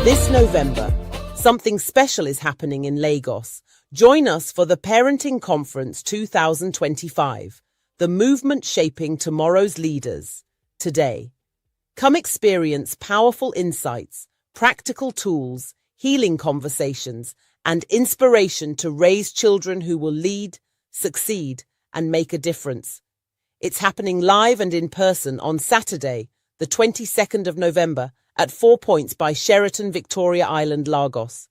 This November, something special is happening in Lagos. Join us for the Parenting Conference 2025, the movement shaping tomorrow's leaders. Today, come experience powerful insights, practical tools, healing conversations, and inspiration to raise children who will lead, succeed, and make a difference. It's happening live and in person on Saturday, the 22nd of November, at 4 Points by Sheraton Victoria Island, Lagos.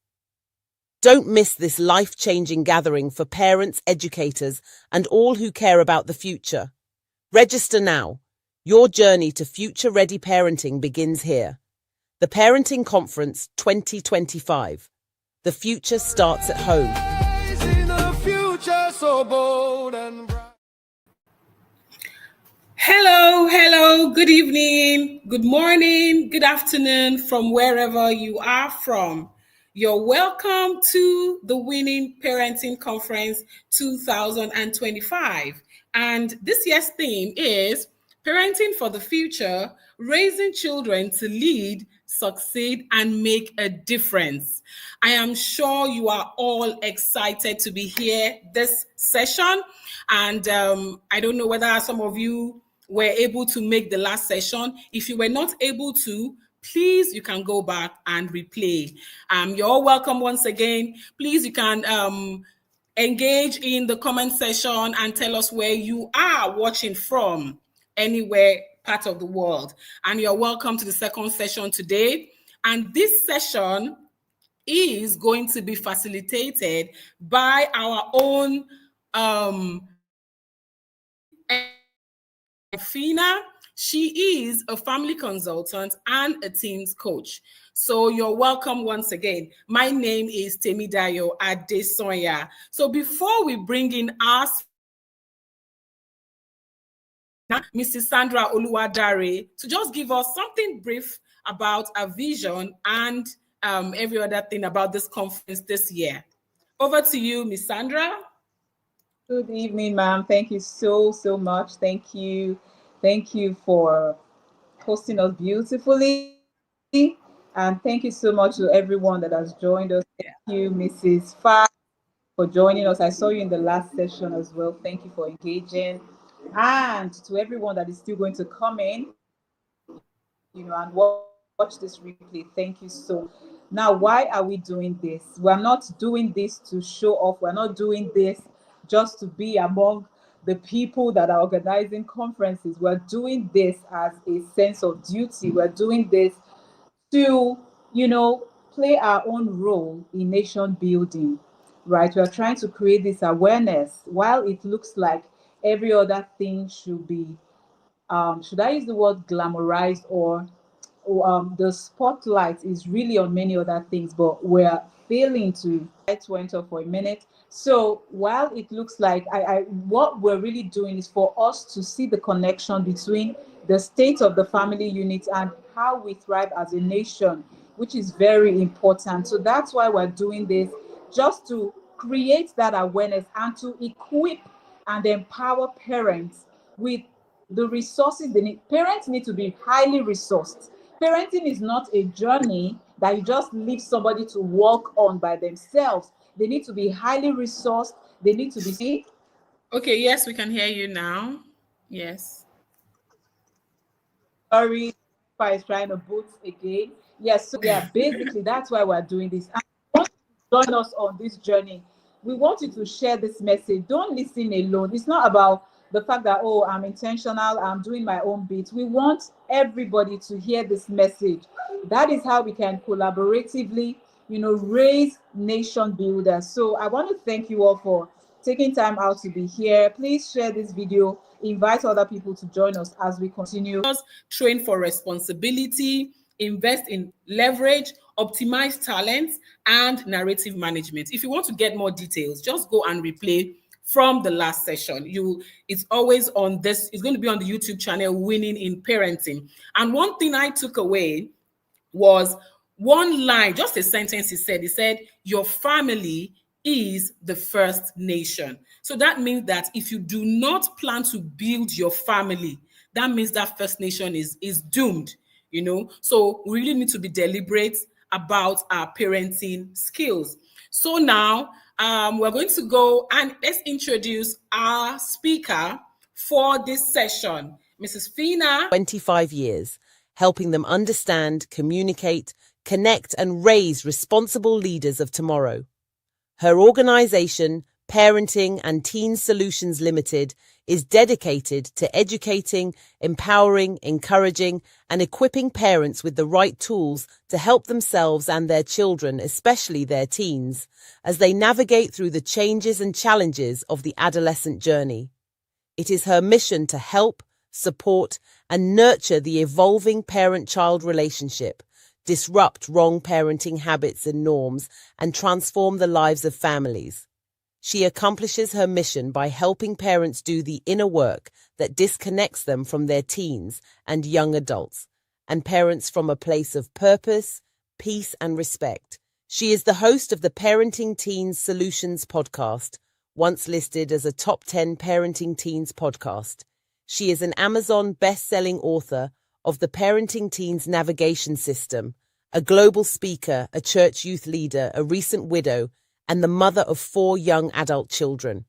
Don't miss this life-changing gathering for parents, educators, and all who care about the future. Register now. Your journey to future-ready parenting begins here. The Parenting Conference 2025. The future starts at home. Hello, good evening, good morning, good afternoon from wherever you are from. You're welcome to the Winning Parenting Conference 2025. And this year's theme is Parenting for the Future, Raising Children to Lead, Succeed, and Make a Difference. I am sure you are all excited to be here this session. And I don't know whether some of you were able to make the last session. If you were not able to, please, you can go back and replay. You're all welcome once again. Please, you can engage in the comment section and tell us where you are watching from, anywhere part of the world. And you're welcome to the second session today. And this session is going to be facilitated by our own Fina. She is a family consultant and a teams coach. So you're welcome once again. My name is Temidayo Adesonya. So before we bring in our Mrs. Sandra Oluwadare to just give us something brief about our vision and every other thing about this conference this year. Over to you, Miss Sandra. Good evening, ma'am. Thank you so much. Thank you for hosting us beautifully. And thank you so much to everyone that has joined us. Thank you, Mrs. Fa, for joining us. I saw you in the last session as well. Thank you for engaging. And to everyone that is still going to come in, and watch this replay. Thank you so. Now, why are we doing this? We're not doing this to show off. We're not doing this just to be among the people that are organizing conferences. We're doing this as a sense of duty. We're doing this to, play our own role in nation building, right? We're trying to create this awareness. While it looks like every other thing should be, should I use the word glamorized or the spotlight is really on many other things, but we're failing to. It went off for a minute. So while it looks like what we're really doing is for us to see the connection between the state of the family unit and how we thrive as a nation, which is very important. So that's why we're doing this, just to create that awareness and to equip and empower parents with the resources they need. Parents need to be highly resourced. Parenting is not a journey that you just leave somebody to walk on by themselves. They need to be highly resourced. They need to be. Okay, yes, we can hear you now. Yes. Sorry, I was trying to boot again. Yes, so yeah, basically that's why we're doing this. And if you want to join us on this journey, we want you to share this message. Don't listen alone. It's not about the fact that, oh, I'm intentional, I'm doing my own bit. We want everybody to hear this message. That is how we can collaboratively, raise nation builders. So I want to thank you all for taking time out to be here. Please share this video, invite other people to join us as we continue. Train for responsibility, invest in leverage, optimize talents, and narrative management. If you want to get more details, just go and replay from the last session. It's always on this. It's going to be on the YouTube channel, Winning in Parenting. And one thing I took away was one line, just a sentence he said, your family is the first nation. So that means that if you do not plan to build your family, that means that first nation is doomed, So we really need to be deliberate about our parenting skills. So now we're going to go and let's introduce our speaker for this session, Mrs. Fina. 25 years, helping them understand, communicate, connect, and raise responsible leaders of tomorrow. Her organization, Parenting and Teen Solutions Limited, is dedicated to educating, empowering, encouraging, and equipping parents with the right tools to help themselves and their children, especially their teens, as they navigate through the changes and challenges of the adolescent journey. It is her mission to help, support, and nurture the evolving parent-child relationship, disrupt wrong parenting habits and norms, and transform the lives of families. She accomplishes her mission by helping parents do the inner work that disconnects them from their teens and young adults, and parents from a place of purpose, peace, and respect. She is the host of the Parenting Teens Solutions podcast, once listed as a top 10 parenting teens podcast. She is an Amazon best-selling author of the Parenting Teens Navigation System, a global speaker, a church youth leader, a recent widow, and the mother of 4 young adult children.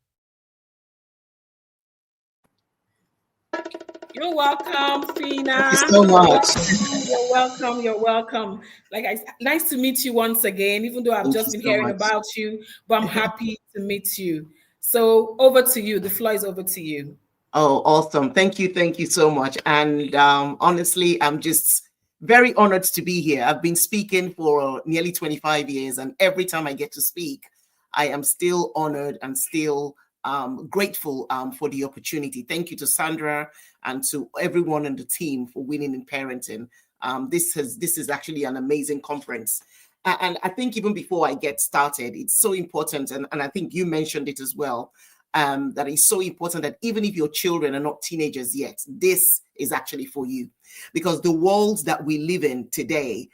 You're welcome, Fina. Thank you so much. You're welcome. You're welcome. Nice to meet you once again, even though I've just been hearing about you, but I'm happy to meet you. So over to you. The floor is over to you. Oh, awesome. Thank you. Thank you so much. And honestly, I'm just very honored to be here. I've been speaking for nearly 25 years, and every time I get to speak, I am still honored and still grateful for the opportunity. Thank you to Sandra and to everyone in the team for Winning in Parenting. This is actually an amazing conference. And I think even before I get started, it's so important, and I think you mentioned it as well, that it's so important that even if your children are not teenagers yet, this is actually for you. Because the world that we live in today,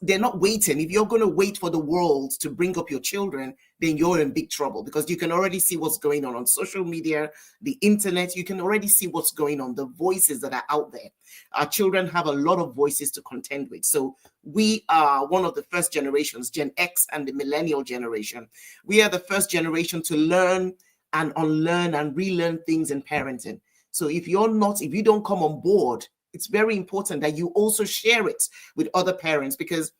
they're not waiting. If you're going to wait for the world to bring up your children, then you're in big trouble, because you can already see what's going on social media, the internet. You can already see what's going on, the voices that are out there. Our children have a lot of voices to contend with. So we are one of the first generations, Gen X and the millennial generation. We are the first generation to learn and unlearn and relearn things in parenting. So if you don't come on board, it's very important that you also share it with other parents, because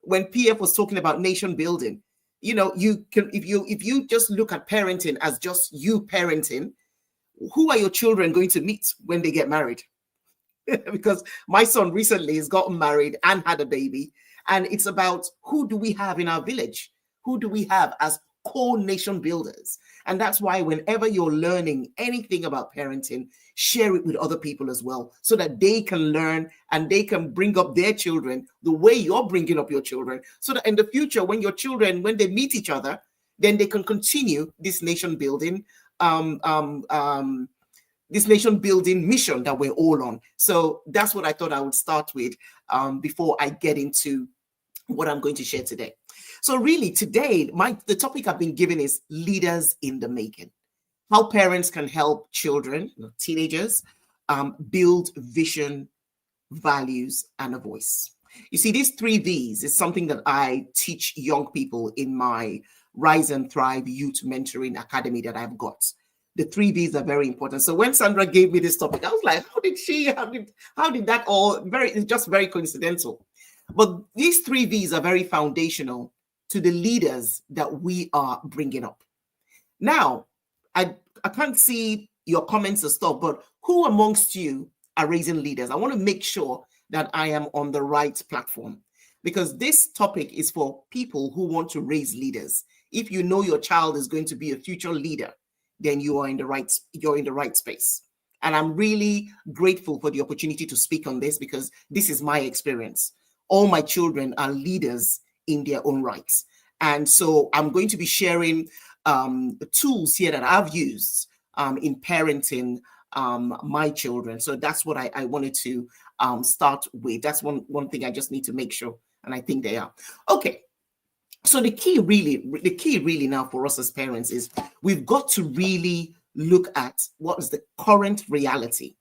when PF was talking about nation building, you can, if you just look at parenting as just you parenting, who are your children going to meet when they get married? Because my son recently has gotten married and had a baby, and it's about who do we have in our village? Who do we have as core nation builders? And that's why whenever you're learning anything about parenting, share it with other people as well, so that they can learn and they can bring up their children the way you're bringing up your children, so that in the future, when your children, when they meet each other, then they can continue this nation building, mission that we're all on. So that's what I thought I would start with before I get into what I'm going to share today. So really today, the topic I've been given is leaders in the making. How parents can help children, teenagers, build vision, values, and a voice. You see, these 3 V's is something that I teach young people in my Rise and Thrive Youth Mentoring Academy that I've got. The 3 V's are very important. So when Sandra gave me this topic, I was like, how did that all, it's just very coincidental. But these 3 V's are very foundational to the leaders that we are bringing up. Now, I can't see your comments and stuff, but who amongst you are raising leaders? I want to make sure that I am on the right platform, because this topic is for people who want to raise leaders. If you know your child is going to be a future leader, then you're in the right space. And I'm really grateful for the opportunity to speak on this, because this is my experience. All my children are leaders in their own rights. And so I'm going to be sharing the tools here that I've used in parenting my children. So that's what I wanted to start with. That's one thing I just need to make sure, and I think they are. Okay. So the key really now for us as parents is we've got to really look at what is the current reality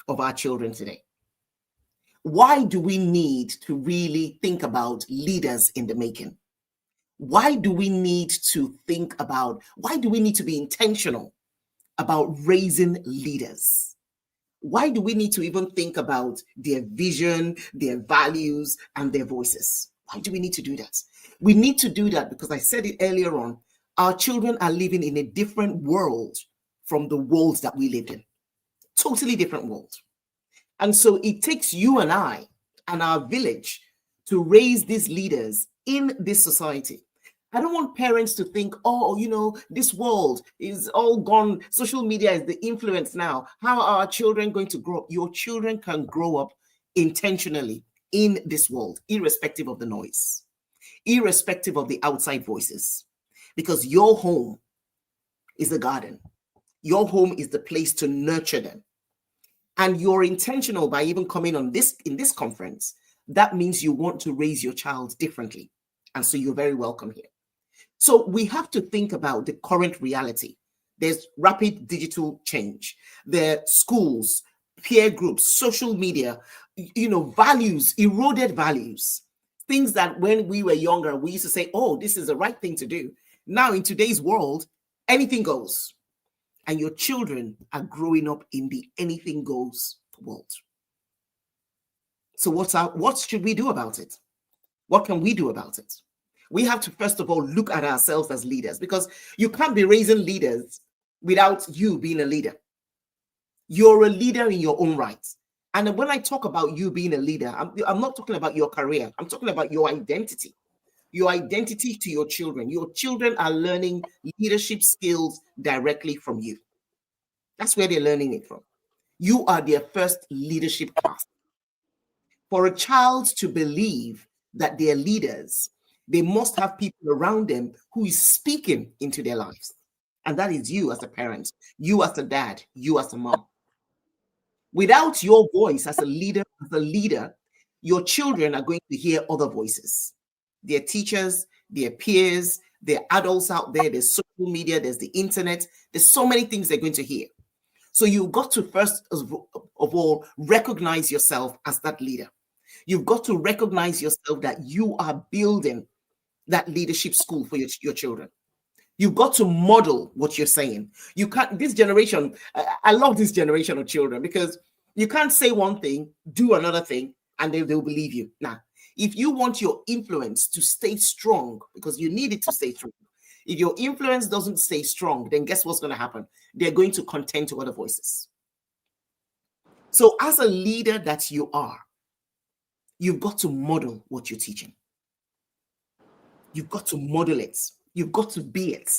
of our children today. why do we need to really think about leaders in the making? Why do we need to think about, why do we need to be intentional about raising leaders? Why do we need to even think about their vision, their values, and their voices? Why do we need to do that? We need to do that because I said it earlier on, our children are living in a different world from the world that we lived in. Totally different world. And so it takes you and I and our village to raise these leaders in this society. I don't want parents to think, oh, you know, this world is all gone. Social media is the influence now. How are our children going to grow up? Your children can grow up intentionally in this world, irrespective of the noise, irrespective of the outside voices, because your home is the garden. Your home is the place to nurture them. And you're intentional by even coming on this in this conference. That means you want to raise your child differently. And so you're very welcome here. So we have to think about the current reality. There's rapid digital change. There are schools, peer groups, social media, you know, values, eroded values, things that when we were younger, we used to say, oh, this is the right thing to do. Now in today's world, anything goes. And your children are growing up in the anything goes world. So what should we do about it? What can we do about it? We have to, first of all, look at ourselves as leaders, because you can't be raising leaders without you being a leader. You're a leader in your own right. And when I talk about you being a leader, I'm not talking about your career. I'm talking about your identity. Your identity to your children. Your children are learning leadership skills directly from you. That's where they're learning it from. You are their first leadership class. For a child to believe that they're leaders, they must have people around them who is speaking into their lives. And that is you as a parent, you as a dad, you as a mom. Without your voice as a leader, your children are going to hear other voices. Their teachers, their peers, their adults out there, there's social media, there's the internet, there's so many things they're going to hear. So you've got to first of all recognize yourself as that leader. You've got to recognize yourself that you are building that leadership school for your children. You've got to model what you're saying. You can't, this generation, I love this generation of children, because you can't say one thing, do another thing, and they'll believe you. Now, if you want your influence to stay strong, because you need it to stay strong, if your influence doesn't stay strong, then guess what's going to happen? They're going to contend to other voices. So as a leader that you are, you've got to model what you're teaching. You've got to model it. You've got to be it.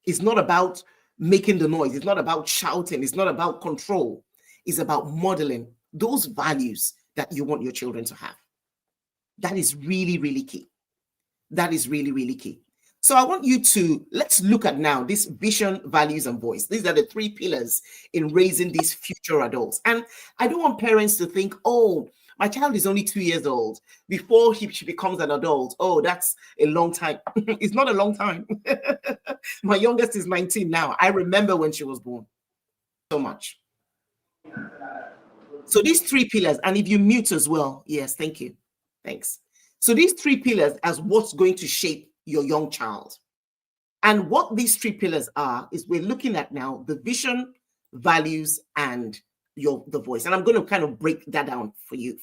It's not about making the noise. It's not about shouting. It's not about control. It's about modeling those values that you want your children to have. That is really, really key. That is really, really key. So I want you to, let's look at now this vision, values, and voice. These are the three pillars in raising these future adults. And I don't want parents to think, oh, my child is only 2 years old. Before she becomes an adult, oh, that's a long time. It's not a long time. My youngest is 19 now. I remember when she was born. So much. So these three pillars, and if you mute as well, yes, thank you. Thanks. So these three pillars as what's going to shape your young child. And what these three pillars are is we're looking at now the vision, values, and the voice. And I'm going to kind of break that down for you.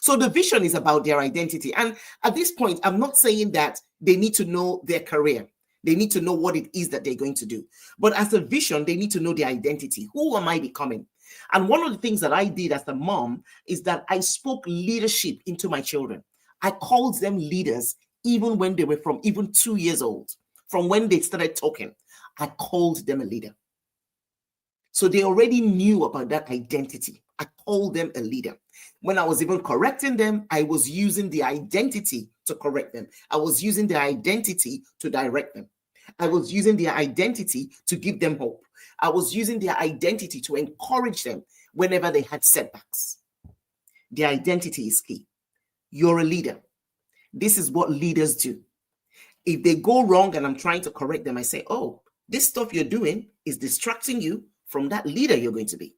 So the vision is about their identity. And at this point, I'm not saying that they need to know their career. They need to know what it is that they're going to do. But as a vision, they need to know their identity. Who am I becoming? And one of the things that I did as a mom is that I spoke leadership into my children. I called them leaders even when they were from even 2 years old. From when they started talking, I called them a leader. So they already knew about that identity. I called them a leader. When I was even correcting them, I was using the identity to correct them. I was using the identity to direct them. I was using their identity to give them hope. I was using their identity to encourage them whenever they had setbacks. Their identity is key. You're a leader. This is what leaders do. If they go wrong and I'm trying to correct them, I say, oh, this stuff you're doing is distracting you from that leader you're going to be.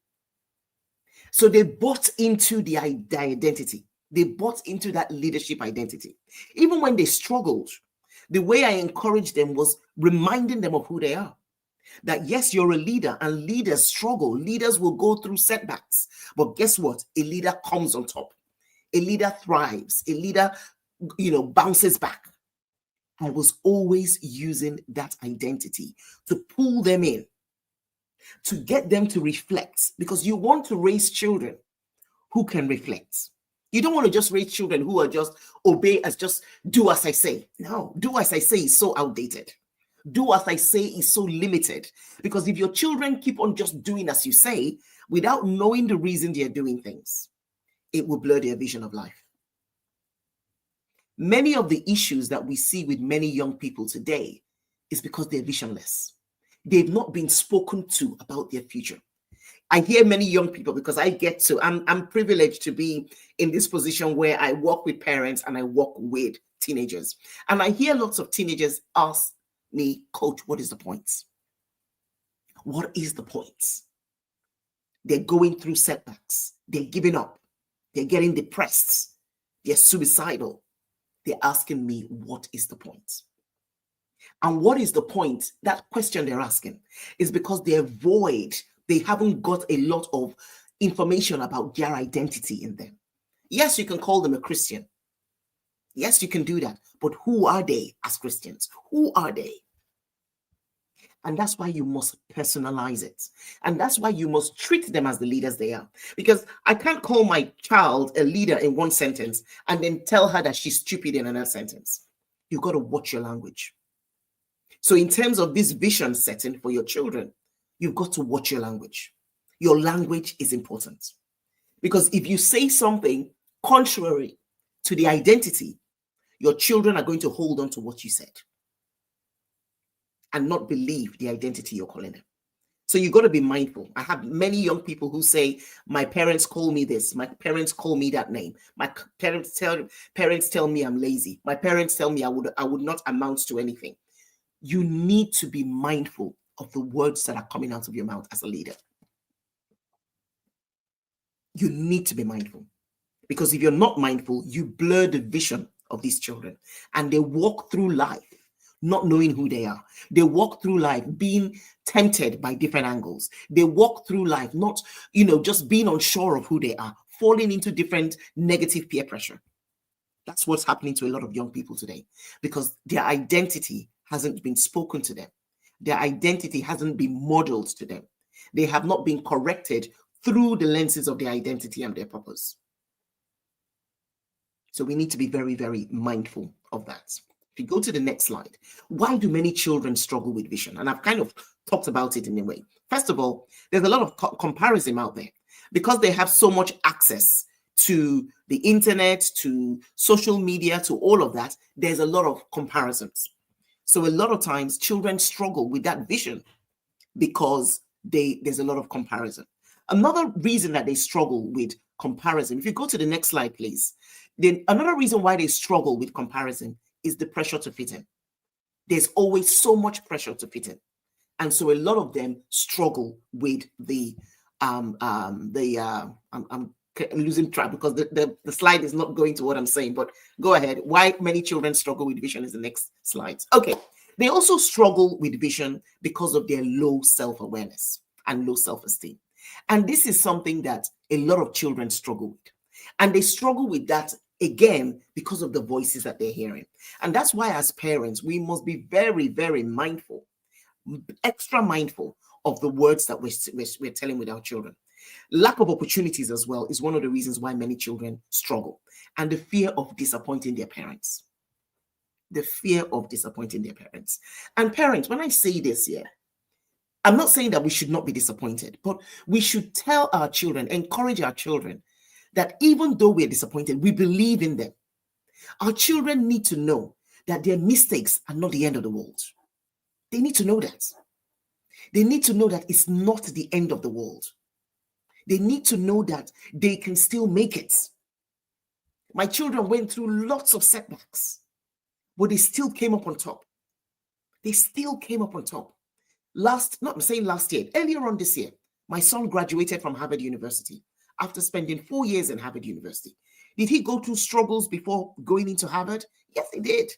So they bought into the identity. They bought into that leadership identity. Even when they struggled, the way I encouraged them was reminding them of who they are. That yes, you're a leader and leaders struggle. Leaders will go through setbacks. But guess what? A leader comes on top. A leader thrives. A leader, bounces back. I was always using that identity to pull them in, to get them to reflect, because you want to raise children who can reflect. You don't want to just raise children who are just obey as just do as I say. No, do as I say is so outdated. Do as I say is so limited, because if your children keep on just doing as you say without knowing the reason they're doing things, it will blur their vision of life. Many of the issues that we see with many young people today is because they're visionless. They've not been spoken to about their future. I hear many young people, because I'm privileged to be in this position where I work with parents and I work with teenagers. And I hear lots of teenagers ask me, Coach, what is the point? What is the point? They're going through setbacks. They're giving up. They're getting depressed. They're suicidal. They're asking me, what is the point? And what is the point? That question they're asking is because they're void. They haven't got a lot of information about their identity in them. Yes, you can call them a Christian. Yes, you can do that. But who are they as Christians? Who are they? And that's why you must personalize it. And that's why you must treat them as the leaders they are. Because I can't call my child a leader in one sentence and then tell her that she's stupid in another sentence. You've got to watch your language. So in terms of this vision setting for your children, you've got to watch your language. Your language is important. Because if you say something contrary to the identity, your children are going to hold on to what you said and not believe the identity you're calling them. So you've got to be mindful. I have many young people who say, my parents call me this, my parents call me that name. My parents tell me I'm lazy. My parents tell me I would not amount to anything. You need to be mindful of the words that are coming out of your mouth as a leader. You need to be mindful, because if you're not mindful, you blur the vision of these children, and they walk through life not knowing who they are. They walk through life being tempted by different angles. They walk through life not, just being unsure of who they are, falling into different negative peer pressure. That's what's happening to a lot of young people today, because their identity hasn't been spoken to them. Their identity hasn't been modeled to them. They have not been corrected through the lenses of their identity and their purpose. So we need to be very, very mindful of that. If you go to the next slide, why do many children struggle with vision? And I've kind of talked about it in a way. First of all, there's a lot of comparison out there, because they have so much access to the internet, to social media, to all of that. There's a lot of comparisons. So a lot of times children struggle with that vision because there's a lot of comparison. Another reason that they struggle with comparison, if you go to the next slide, please, then another reason why they struggle with comparison is the pressure to fit in. There's always so much pressure to fit in. And so a lot of them struggle with I'm losing track because the slide is not going to what I'm saying, but go ahead. Why many children struggle with vision is the next slide. Okay. They also struggle with vision because of their low self-awareness and low self-esteem. And this is something that a lot of children struggle with. And they struggle with that, again, because of the voices that they're hearing. And that's why as parents, we must be very, very mindful, extra mindful of the words that we're telling with our children. Lack of opportunities as well is one of the reasons why many children struggle. And the fear of disappointing their parents. The fear of disappointing their parents. And parents, when I say this here, I'm not saying that we should not be disappointed, but we should tell our children, encourage our children, that even though we're disappointed, we believe in them. Our children need to know that their mistakes are not the end of the world. They need to know that. They need to know that it's not the end of the world. They need to know that they can still make it. My children went through lots of setbacks, but they still came up on top. They still came up on top. Earlier on this year, my son graduated from Harvard University. after spending 4 years in Harvard University. Did he go through struggles before going into Harvard? Yes, he did.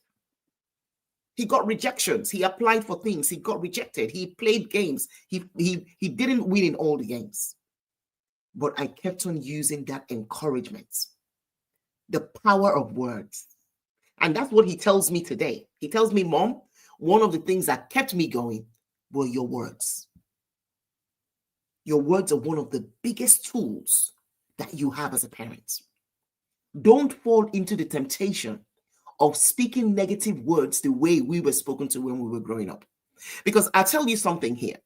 He got rejections. He applied for things. He got rejected. He played games. He didn't win in all the games. But I kept on using that encouragement, the power of words. And that's what he tells me today. He tells me, Mom, one of the things that kept me going were your words. Your words are one of the biggest tools that you have as a parent. Don't fall into the temptation of speaking negative words the way we were spoken to when we were growing up. Because I'll tell you something here,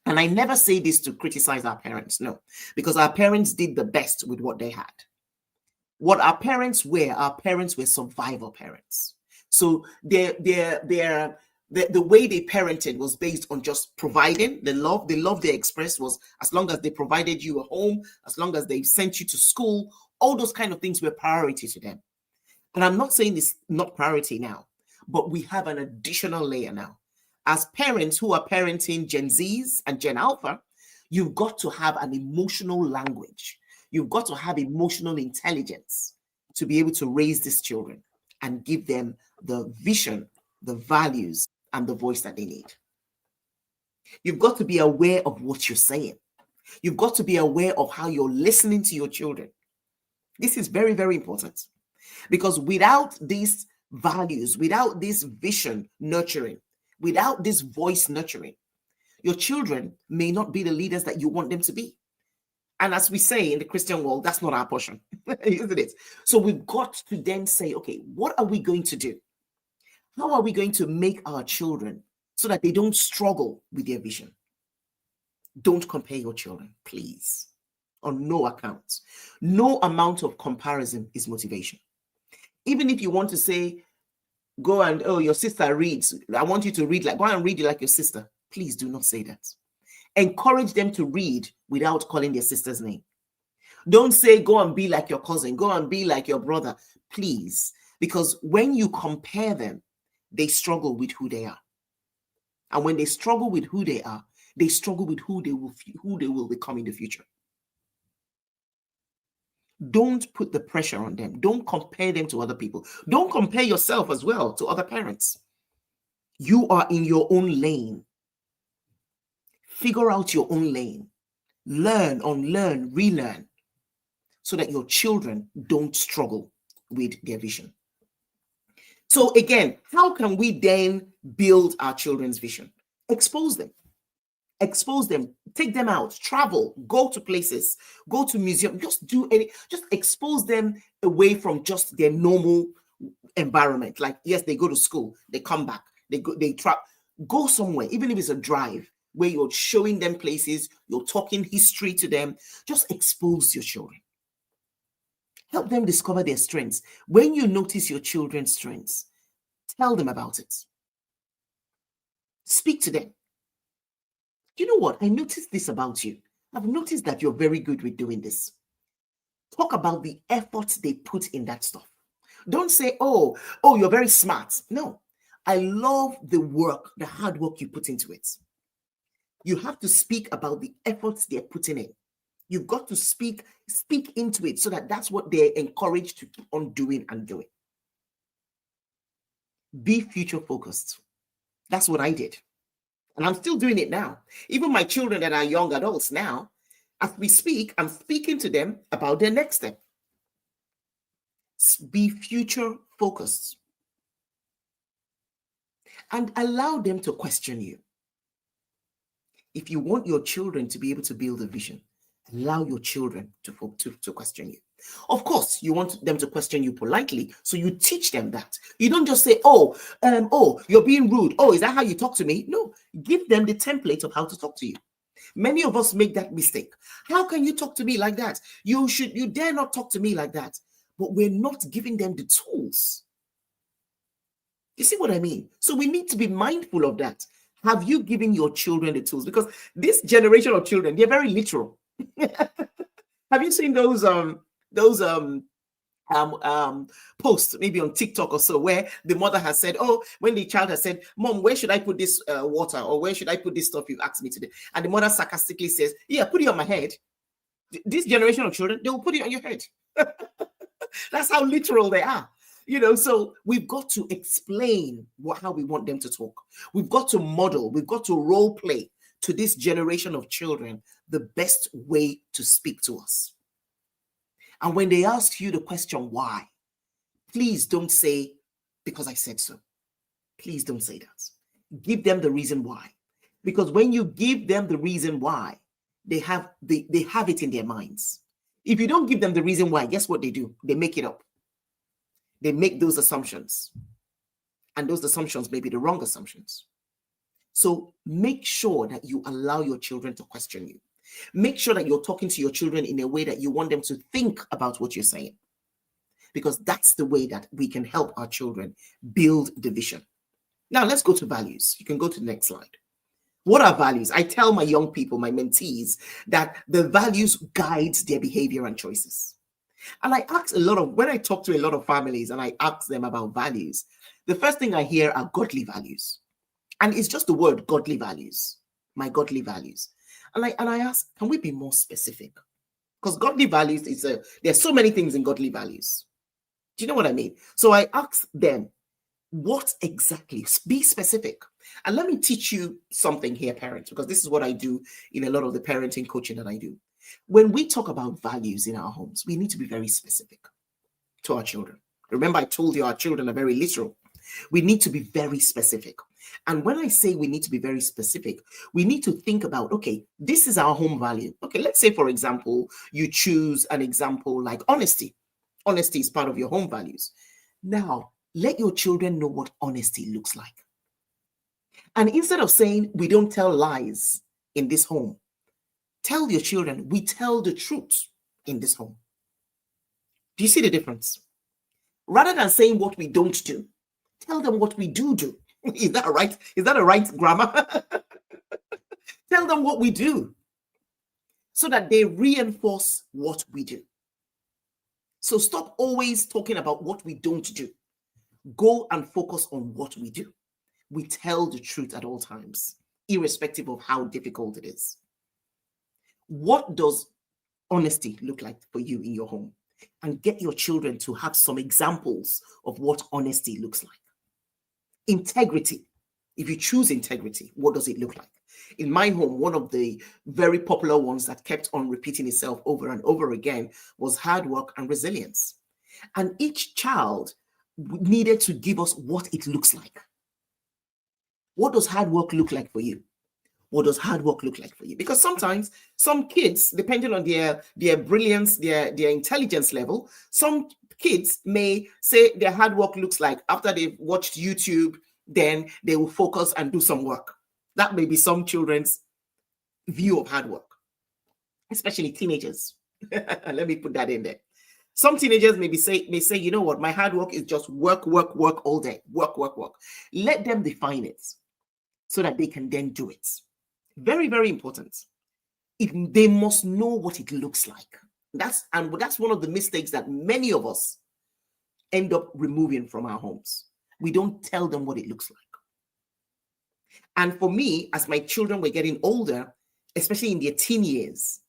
and I never say this to criticize our parents, no, because our parents did the best with what they had. What our parents were survival parents. So the way they parented was based on just providing. The love they expressed was, as long as they provided you a home, as long as they sent you to school, all those kind of things were priority to them. And I'm not saying it's not priority now, but we have an additional layer now. As parents who are parenting Gen Zs and Gen Alpha, you've got to have an emotional language. You've got to have emotional intelligence to be able to raise these children and give them the vision, the values, and the voice that they need. You've got to be aware of what you're saying. You've got to be aware of how you're listening to your children. This is very, very important, because without these values, without this vision nurturing, without this voice nurturing, your children may not be the leaders that you want them to be. And as we say in the Christian world, that's not our portion, isn't it? So we've got to then say, okay, what are we going to do? How are we going to make our children so that they don't struggle with their vision? Don't compare your children, please. On no account. No amount of comparison is motivation. Even if you want to say, go and, oh, your sister reads, I want you to read, like, go and read like your sister. Please do not say that. Encourage them to read without calling their sister's name. Don't say, go and be like your cousin, go and be like your brother, please. Because when you compare them, they struggle with who they are. And when they struggle with who they are, they struggle with who they will become in the future. Don't put the pressure on them. Don't compare them to other people. Don't compare yourself as well to other parents. You are in your own lane. Figure out your own lane. Learn, unlearn, relearn, so that your children don't struggle with their vision. So again, how can we then build our children's vision? Expose them. Expose them, take them out, travel, go to places, go to museums, just expose them away from just their normal environment. Like, yes, they go to school, they come back, go somewhere, even if it's a drive where you're showing them places, you're talking history to them. Just expose your children. Help them discover their strengths. When you notice your children's strengths, tell them about it. Speak to them. You know what? I noticed this about you. I've noticed that you're very good with doing this. Talk about the efforts they put in that stuff. Don't say, oh, you're very smart. No, I love the work, the hard work you put into it. You have to speak about the efforts they're putting in. You've got to speak into it so that that's what they're encouraged to keep on doing and doing. Be future focused. That's what I did. And I'm still doing it now. Even my children that are young adults now, as we speak, I'm speaking to them about their next step. Be future focused. And allow them to question you. If you want your children to be able to build a vision, allow your children to question you. Of course, you want them to question you politely, so you teach them that. You don't just say, you're being rude. Oh, is that how you talk to me? No, give them the template of how to talk to you. Many of us make that mistake. How can you talk to me like that? You dare not talk to me like that. But we're not giving them the tools. You see what I mean? So we need to be mindful of that. Have you given your children the tools? Because this generation of children, they're very literal. Have you seen those posts maybe on TikTok or so where the mother has said, when the child has said, Mom, where should I put this water, or where should I put this stuff you asked me to do? And the mother sarcastically says, yeah, put it on my head. This generation of children, they will put it on your head. That's how literal they are. So we've got to explain how we want them to talk. We've got to model, we've got to role play to this generation of children the best way to speak to us. And when they ask you the question why, please don't say, because I said so. Please don't say that. Give them the reason why. Because when you give them the reason why, they have it in their minds. If you don't give them the reason why, guess what they do? They make it up. They make those assumptions. And those assumptions may be the wrong assumptions. So make sure that you allow your children to question you. Make sure that you're talking to your children in a way that you want them to think about what you're saying. Because that's the way that we can help our children build the vision. Now let's go to values. You can go to the next slide. What are values? I tell my young people, my mentees, that the values guides their behavior and choices. And I ask when I talk to a lot of families and I ask them about values, the first thing I hear are godly values. And it's just the word godly values, my godly values. And I ask, can we be more specific? Because godly values there's so many things in godly values. Do you know what I mean? So I ask them, what exactly? Be specific. And let me teach you something here, parents, because this is what I do in a lot of the parenting coaching that I do. When we talk about values in our homes, we need to be very specific to our children. Remember, I told you our children are very literal. We need to be very specific. And when I say we need to be very specific, we need to think about, okay, this is our home value. Okay, let's say, for example, you choose an example like honesty. Honesty is part of your home values. Now, let your children know what honesty looks like. And instead of saying, we don't tell lies in this home, tell your children, we tell the truth in this home. Do you see the difference? Rather than saying what we don't do, tell them what we do. Is that right? Is that a right grammar? Tell them what we do so that they reinforce what we do. So stop always talking about what we don't do. Go and focus on what we do. We tell the truth at all times, irrespective of how difficult it is. What does honesty look like for you in your home? And get your children to have some examples of what honesty looks like. Integrity. If you choose integrity, what does it look like? In my home, one of the very popular ones that kept on repeating itself over and over again was hard work and resilience. And each child needed to give us what it looks like. What does hard work look like for you? What does hard work look like for you? Because sometimes some kids, depending on their brilliance, their intelligence level, some kids may say their hard work looks like after they've watched YouTube, then they will focus and do some work. That may be some children's view of hard work, especially teenagers. Let me put that in there. Some teenagers may say, you know what, my hard work is just work all day. Work. Let them define it so that they can then do it. Very, very important. They must know what it looks like. That's one of the mistakes that many of us end up removing from our homes. We don't tell them what it looks like. And for me, as my children were getting older, especially in their teen years,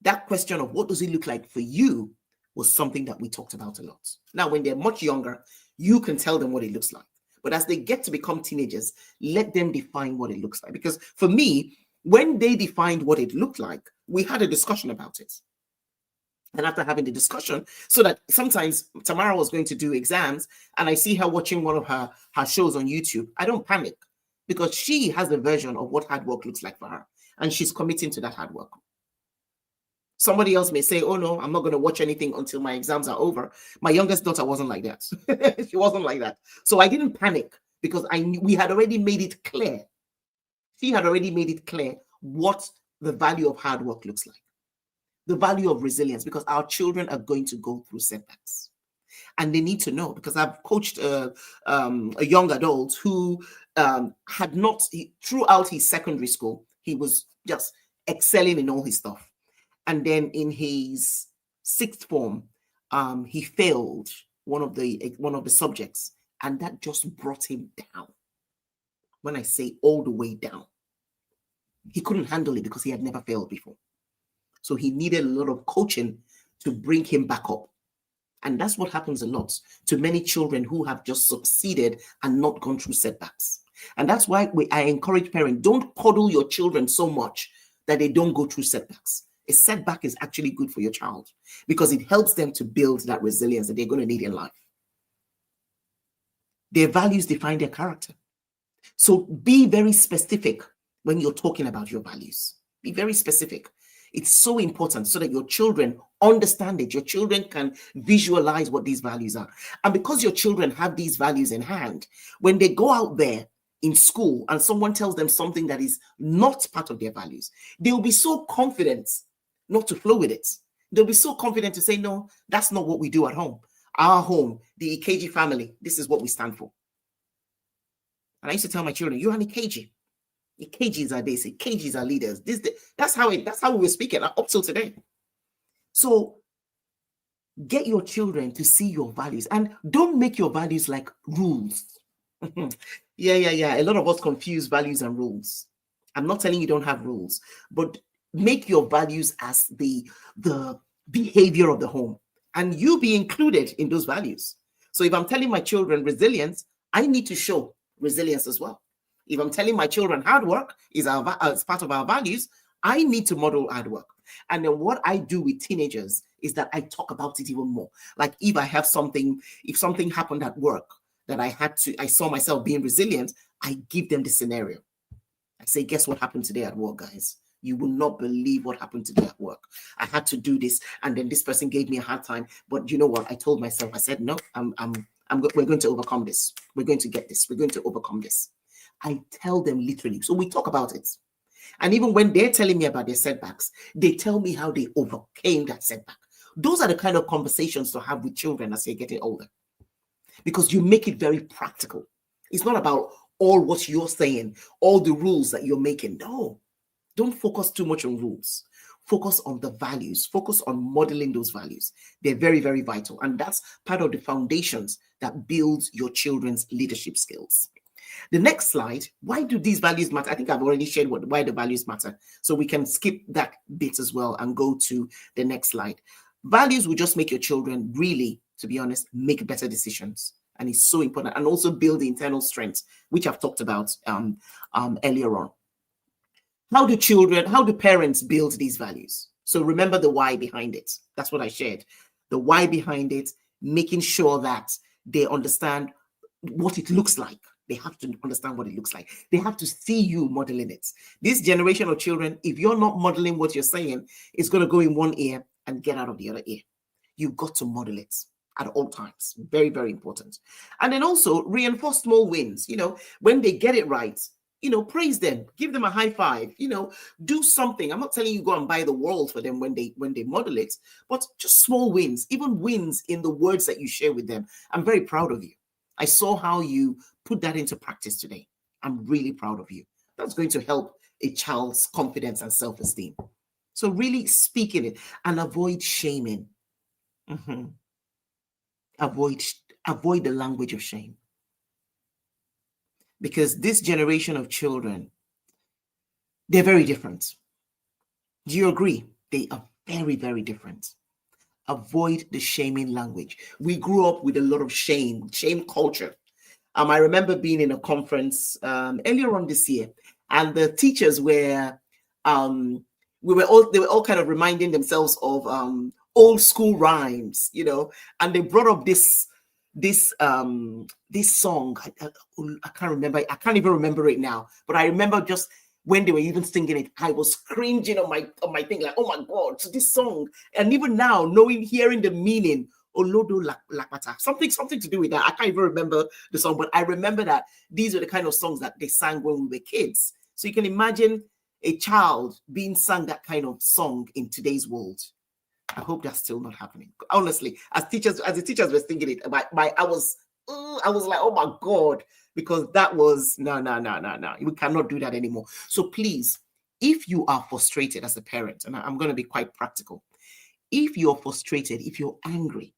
that question of what does it look like for you was something that we talked about a lot. Now, when they're much younger, you can tell them what it looks like. But as they get to become teenagers, let them define what it looks like. Because for me, when they defined what it looked like, we had a discussion about it. And after having the discussion, so that sometimes Tamara was going to do exams and I see her watching one of her shows on YouTube, I don't panic because she has a version of what hard work looks like for her. And she's committing to that hard work. Somebody else may say, oh no, I'm not going to watch anything until my exams are over. My youngest daughter wasn't like that. She wasn't like that. So I didn't panic because we had already made it clear. She had already made it clear what the value of hard work looks like. The value of resilience, because our children are going to go through setbacks. And they need to know, because I've coached a young adult who throughout his secondary school, he was just excelling in all his stuff. And then in his sixth form, he failed one of the subjects, and that just brought him down. When I say all the way down, he couldn't handle it because he had never failed before. So he needed a lot of coaching to bring him back up. And that's what happens a lot to many children who have just succeeded and not gone through setbacks. And that's why I encourage parents, don't coddle your children so much that they don't go through setbacks. A setback is actually good for your child because it helps them to build that resilience that they're going to need in life. Their values define their character. So be very specific when you're talking about your values. Be very specific. It's so important so that your children understand it. Your children can visualize what these values are. And because your children have these values in hand, when they go out there in school and someone tells them something that is not part of their values, they'll be so confident not to flow with it. They'll be so confident to say, no, that's not what we do at home. Our home, the Ikeji family, this is what we stand for. And I used to tell my children, you're an Ikeji. Ikejis are this, Ikejis are leaders. That's how we were speaking up till today. So get your children to see your values and don't make your values like rules. Yeah. A lot of us confuse values and rules. I'm not telling you don't have rules, but make your values as the behavior of the home and you be included in those values. So if I'm telling my children resilience, I need to show resilience as well. If I'm telling my children hard work is as part of our values, I need to model hard work. And then what I do with teenagers is that I talk about it even more. Like if if something happened at work that I saw myself being resilient, I give them the scenario. I say, guess what happened today at work, guys? You will not believe what happened today at work. I had to do this, and then this person gave me a hard time. But you know what? I told myself, I said, no, we're going to overcome this. We're going to get this. We're going to overcome this. I tell them literally. So we talk about it. And even when they're telling me about their setbacks, they tell me how they overcame that setback. Those are the kind of conversations to have with children as they're getting older. Because you make it very practical. It's not about all what you're saying, all the rules that you're making. No, don't focus too much on rules. Focus on the values. Focus on modeling those values. They're very, very vital. And that's part of the foundations that builds your children's leadership skills. The next slide, why do these values matter? I think I've already shared why the values matter. So we can skip that bit as well and go to the next slide. Values will just make your children really, to be honest, make better decisions. And it's so important. And also build the internal strength, which I've talked about earlier on. How do parents build these values? So remember the why behind it. That's what I shared. The why behind it, making sure that they understand what it looks like. They have to understand what it looks like. They have to see you modeling it. This generation of children, if you're not modeling what you're saying, it's going to go in one ear and get out of the other ear. You've got to model it at all times. Very, very important. And then also reinforce small wins. When they get it right, praise them, give them a high five, do something. I'm not telling you go and buy the world for them when they model it, but just small wins, even wins in the words that you share with them. I'm very proud of you. I saw how you put that into practice today. I'm really proud of you. That's going to help a child's confidence and self-esteem. So really speaking it and avoid shaming. Avoid the language of shame. Because this generation of children, they're very different. Do you agree? They are very, very different. Avoid the shaming language. We grew up with a lot of shame culture. I remember being in a conference earlier on this year, and the teachers were, they were all kind of reminding themselves of old school rhymes, and they brought up this song. I can't remember. I can't even remember it now, but I remember just when they were even singing it, I was cringing on my thing, like, oh my God, so this song. And even now, hearing the meaning, Olodo Lakpata, something to do with that. I can't even remember the song, but I remember that these were the kind of songs that they sang when we were kids. So you can imagine a child being sung that kind of song in today's world. I hope that's still not happening. Honestly, as the teachers were singing it, I was like, oh my God, because that was no. We cannot do that anymore. So please, if you are frustrated as a parent, and I'm going to be quite practical, if you're frustrated, if you're angry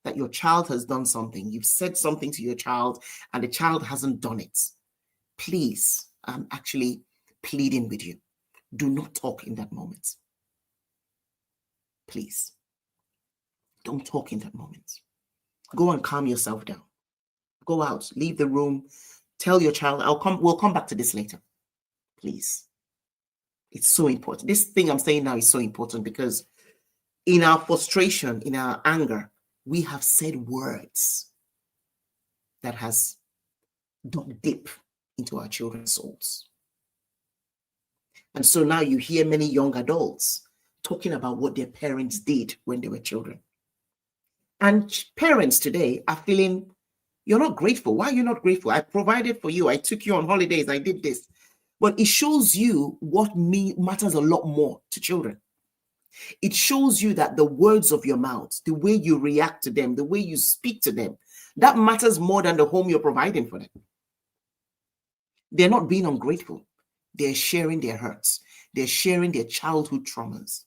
that your child has done something, you've said something to your child and the child hasn't done it, please, I'm actually pleading with you. Do not talk in that moment. please don't talk in that moment. Go and calm yourself down. Go out, leave the room, tell your child, we'll come back to this later. Please. It's so important. This thing I'm saying now is so important because in our frustration, in our anger, we have said words that has dug deep into our children's souls. And so now you hear many young adults talking about what their parents did when they were children. And parents today are feeling, you're not grateful. Why are you not grateful? I provided for you. I took you on holidays. I did this. But it shows you what matters a lot more to children. It shows you that the words of your mouth, the way you react to them, the way you speak to them, that matters more than the home you're providing for them. They're not being ungrateful. They're sharing their hurts. They're sharing their childhood traumas.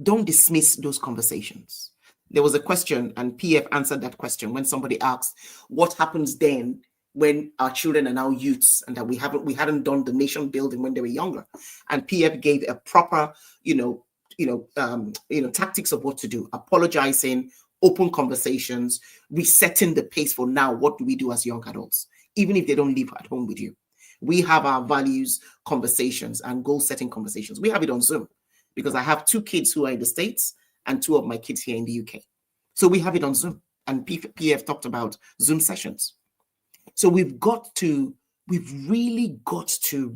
Don't dismiss those conversations. There was a question, and PF answered that question when somebody asked, what happens then when our children are now youths and that we hadn't done the nation building when they were younger? And PF gave a proper, tactics of what to do: apologizing, open conversations, resetting the pace for now. What do we do as young adults, even if they don't live at home with you? We have our values conversations and goal setting conversations. We have it on Zoom because I have 2 kids who are in the States and 2 of my kids here in the UK. So we have it on Zoom, and PF talked about Zoom sessions. So we've really got to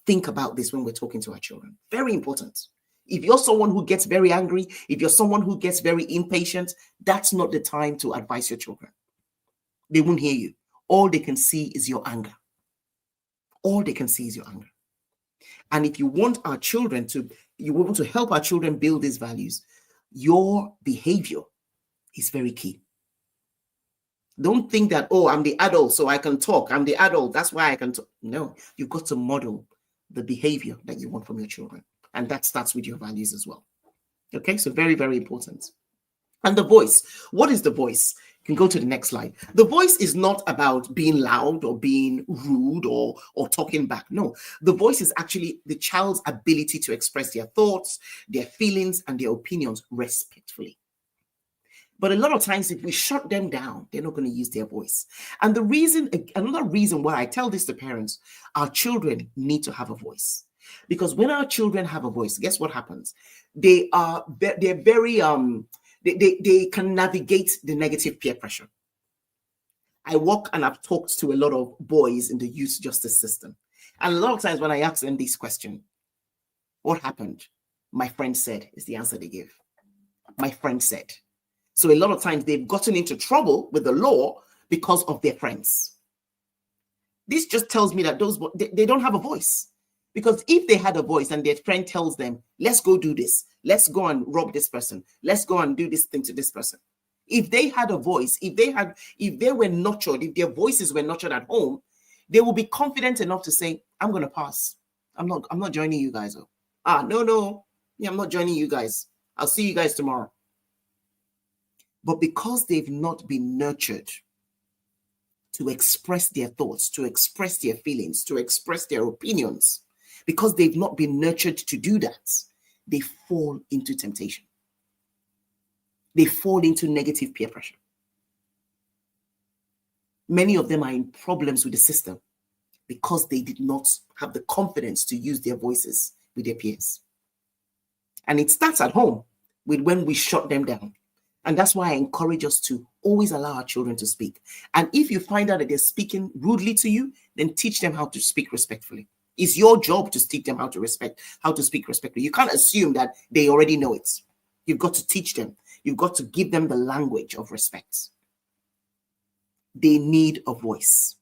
think about this when we're talking to our children. Very important. If you're someone who gets very angry, if you're someone who gets very impatient, that's not the time to advise your children. They won't hear you. All they can see is your anger. All they can see is your anger. And if you want our children you want to help our children build these values, your behavior is very key. Don't think that, oh, I'm the adult, so I can talk. I'm the adult, that's why I can talk. No, you've got to model the behavior that you want from your children. And that starts with your values as well. Okay, so very, very important. And the voice. What is the voice? You can go to the next slide. The voice is not about being loud or being rude or talking back. No, the voice is actually the child's ability to express their thoughts, their feelings, and their opinions respectfully. But a lot of times, if we shut them down, they're not going to use their voice. And another reason why I tell this to parents, our children need to have a voice. Because when our children have a voice, guess what happens? They're very they can navigate the negative peer pressure. I work and I've talked to a lot of boys in the youth justice system. And a lot of times when I ask them this question, what happened? My friend said, is the answer they give. My friend said. So a lot of times they've gotten into trouble with the law because of their friends. This just tells me that they don't have a voice. Because if they had a voice and their friend tells them, let's go do this, let's go and rob this person, let's go and do this thing to this person. If they had a voice, if they were nurtured, if their voices were nurtured at home, they will be confident enough to say, I'm going to pass. I'm not joining you guys. No. Yeah, I'm not joining you guys. I'll see you guys tomorrow. But because they've not been nurtured to express their thoughts, to express their feelings, to express their opinions, because they've not been nurtured to do that, they fall into temptation. They fall into negative peer pressure. Many of them are in problems with the system because they did not have the confidence to use their voices with their peers. And it starts at home with when we shut them down. And that's why I encourage us to always allow our children to speak. And if you find out that they're speaking rudely to you, then teach them how to speak respectfully. It's your job to teach them how to speak respectfully. You can't assume that they already know it. You've got to teach them. You've got to give them the language of respect. They need a voice.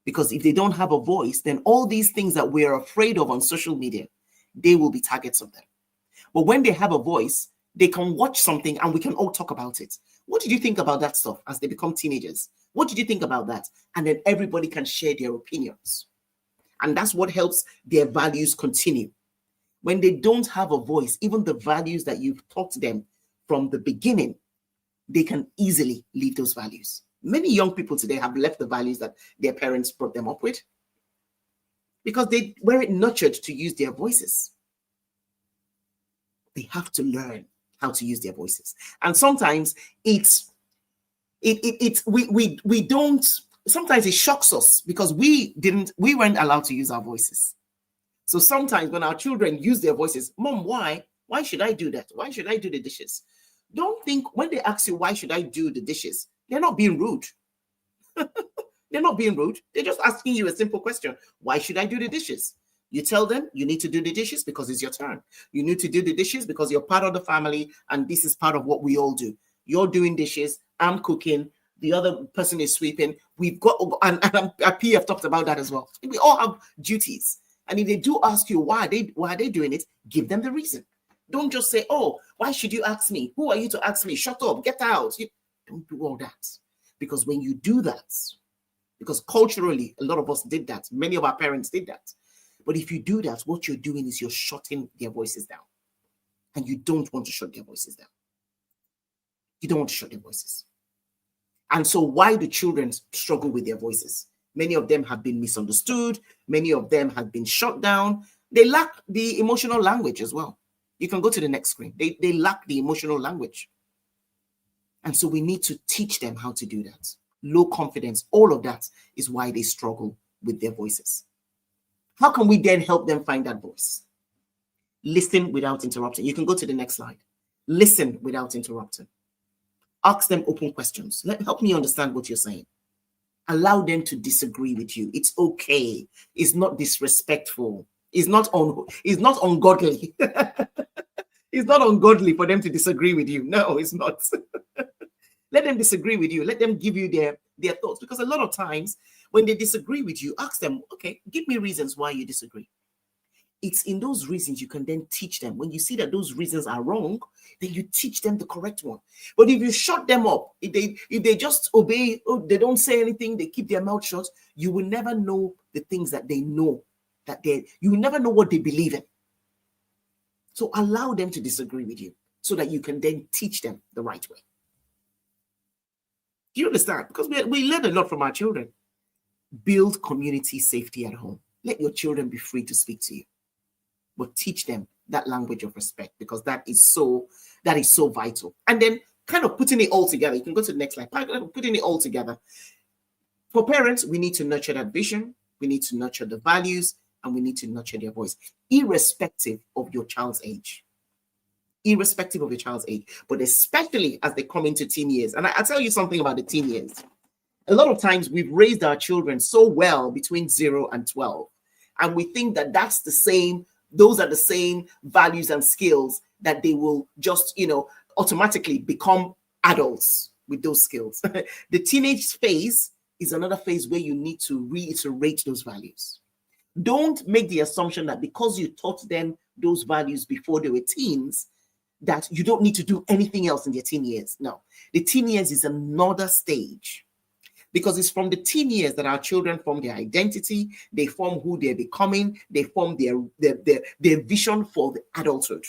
Because if they don't have a voice, then all these things that we're afraid of on social media, they will be targets of them. But when they have a voice, they can watch something and we can all talk about it. What did you think about that stuff as they become teenagers? What did you think about that? And then everybody can share their opinions. And that's what helps their values continue. When they don't have a voice, even the values that you've taught them from the beginning, they can easily leave those values. Many young people today have left the values that their parents brought them up with because they weren't nurtured to use their voices. They have to learn how to use their voices. And sometimes we don't, sometimes it shocks us because we weren't allowed to use our voices. So sometimes when our children use their voices, Mom, why should I do that? Why should I do the dishes? Don't think when they ask you, why should I do the dishes? They're not being rude. They're not being rude. They're just asking you a simple question. Why should I do the dishes? You tell them you need to do the dishes because it's your turn. You need to do the dishes because you're part of the family and this is part of what we all do. You're doing dishes, I'm cooking, the other person is sweeping. We've got, and I've talked about that as well. We all have duties. And if they do ask you why are they doing it, give them the reason. Don't just say, oh, why should you ask me? Who are you to ask me? Shut up, get out. Don't do all that. Because when you do that, because culturally, a lot of us did that. Many of our parents did that. But if you do that, what you're doing is you're shutting their voices down. And you don't want to shut their voices down. You don't want to shut their voices. And so why do children struggle with their voices? Many of them have been misunderstood. Many of them have been shut down. They lack the emotional language as well. You can go to the next screen. They lack the emotional language. And so we need to teach them how to do that. Low confidence, all of that is why they struggle with their voices. How can we then help them find that voice? Listen without interrupting. You can go to the next slide. Listen without interrupting. Ask them open questions. Help me understand what you're saying. Allow them to disagree with you. It's okay. It's not disrespectful. It's not ungodly. It's not ungodly for them to disagree with you. No, it's not. Let them disagree with you. Let them give you their thoughts. Because a lot of times when they disagree with you, ask them, okay, give me reasons why you disagree. It's in those reasons you can then teach them. When you see that those reasons are wrong, then you teach them the correct one. But if you shut them up, if they just obey, they don't say anything, they keep their mouth shut, you will never know the things that they know, you will never know what they believe in. So allow them to disagree with you so that you can then teach them the right way. Do you understand? Because we learn a lot from our children. Build community safety at home. Let your children be free to speak to you. But teach them that language of respect, because that is so vital. And then kind of putting it all together. You can go to the next slide. Putting it all together. For parents, we need to nurture that vision. We need to nurture the values, and we need to nurture their voice, irrespective of your child's age. Irrespective of your child's age, but especially as they come into teen years. And I'll tell you something about the teen years. A lot of times we've raised our children so well between 0 and 12, and we think that those are the same values and skills that they will just, automatically become adults with those skills. The teenage phase is another phase where you need to reiterate those values. Don't make the assumption that because you taught them those values before they were teens, that you don't need to do anything else in their teen years. No, the teen years is another stage, because it's from the teen years that our children form their identity, they form who they're becoming, they form their vision for the adulthood.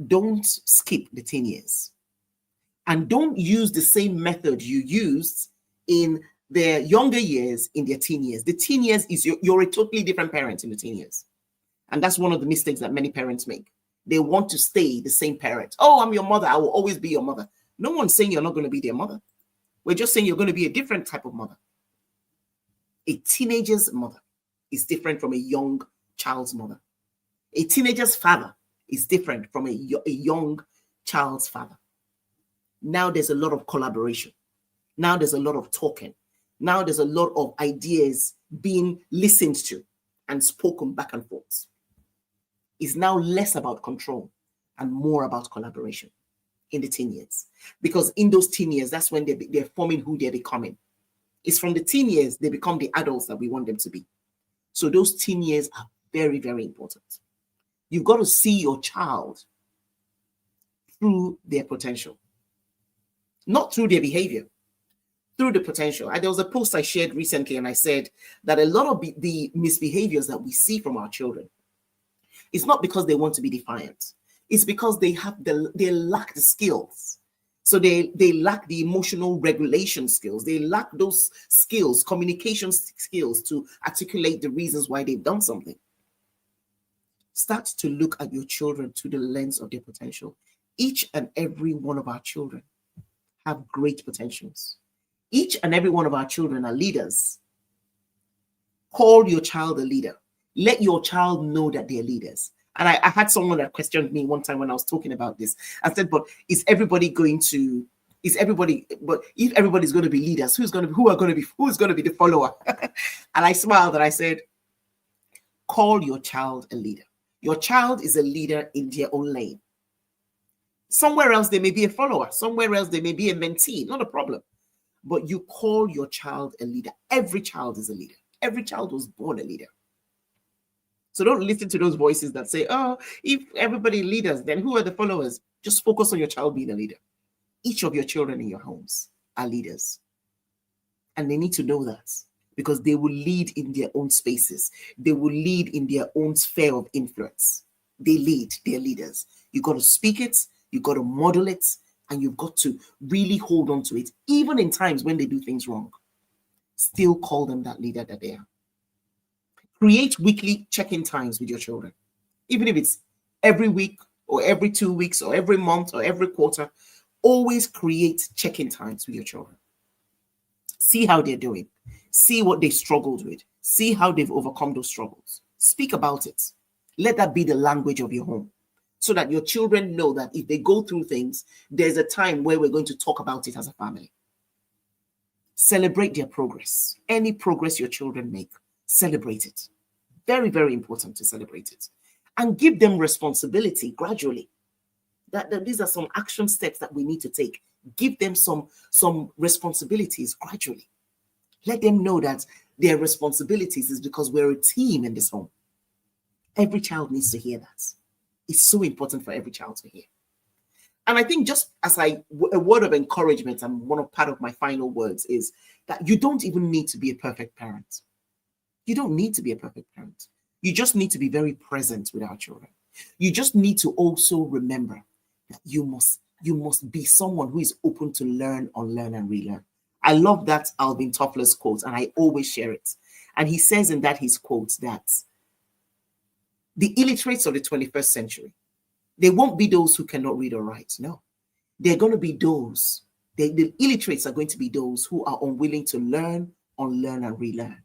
Don't skip the teen years. And don't use the same method you used in their younger years in their teen years. The teen years is you're a totally different parent in the teen years. And that's one of the mistakes that many parents make. They want to stay the same parent. Oh, I'm your mother. I will always be your mother. No one's saying you're not going to be their mother. We're just saying you're going to be a different type of mother. A teenager's mother is different from a young child's mother. A teenager's father is different from a young child's father. Now there's a lot of collaboration. Now there's a lot of talking. Now there's a lot of ideas being listened to and spoken back and forth. It's now less about control and more about collaboration in the teen years. Because in those teen years, that's when they're forming who they're becoming. It's from the teen years they become the adults that we want them to be. So those teen years are very, very important. You've got to see your child through their potential, not through their behavior, through the potential. There was a post I shared recently, and I said that a lot of the misbehaviors that we see from our children, it's not because they want to be defiant. It's because they lack the skills. So they lack the emotional regulation skills. They lack those skills, communication skills, to articulate the reasons why they've done something. Start to look at your children through the lens of their potential. Each and every one of our children have great potentials. Each and every one of our children are leaders. Call your child a leader. Let your child know that they're leaders. And I had someone that questioned me one time when I was talking about this. I said, but if everybody's going to be leaders, who's going to be the follower? And I smiled and I said, call your child a leader. Your child is a leader in their own lane. Somewhere else, they may be a follower. Somewhere else, they may be a mentee. Not a problem. But you call your child a leader. Every child is a leader. Every child was born a leader. So don't listen to those voices that say, oh, if everybody leaders, then who are the followers? Just focus on your child being a leader. Each of your children in your homes are leaders. And they need to know that, because they will lead in their own spaces. They will lead in their own sphere of influence. They lead, they're leaders. You got to speak it, you got to model it, and you've got to really hold on to it, even in times when they do things wrong. Still call them that leader that they are. Create weekly check-in times with your children. Even if it's every week or every 2 weeks or every month or every quarter, always create check-in times with your children. See how they're doing. See what they struggled with. See how they've overcome those struggles. Speak about it. Let that be the language of your home, so that your children know that if they go through things, there's a time where we're going to talk about it as a family. Celebrate their progress. Any progress your children make, celebrate it. Very, very important to celebrate it. And give them responsibility gradually. That these are some action steps that we need to take. Give them some responsibilities gradually. Let them know that their responsibilities is because we're a team in this home. Every child needs to hear that. It's so important for every child to hear. And I think just as a word of encouragement, and part of my final words is that you don't even need to be a perfect parent. You don't need to be a perfect parent. You just need to be very present with our children. You just need to also remember that you must be someone who is open to learn, unlearn, and relearn. I love that Alvin Toffler's quote, and I always share it. And he says in that his quote that the illiterates of the 21st century, they won't be those who cannot read or write. No, they're going to be those. The illiterates are going to be those who are unwilling to learn, unlearn, and relearn.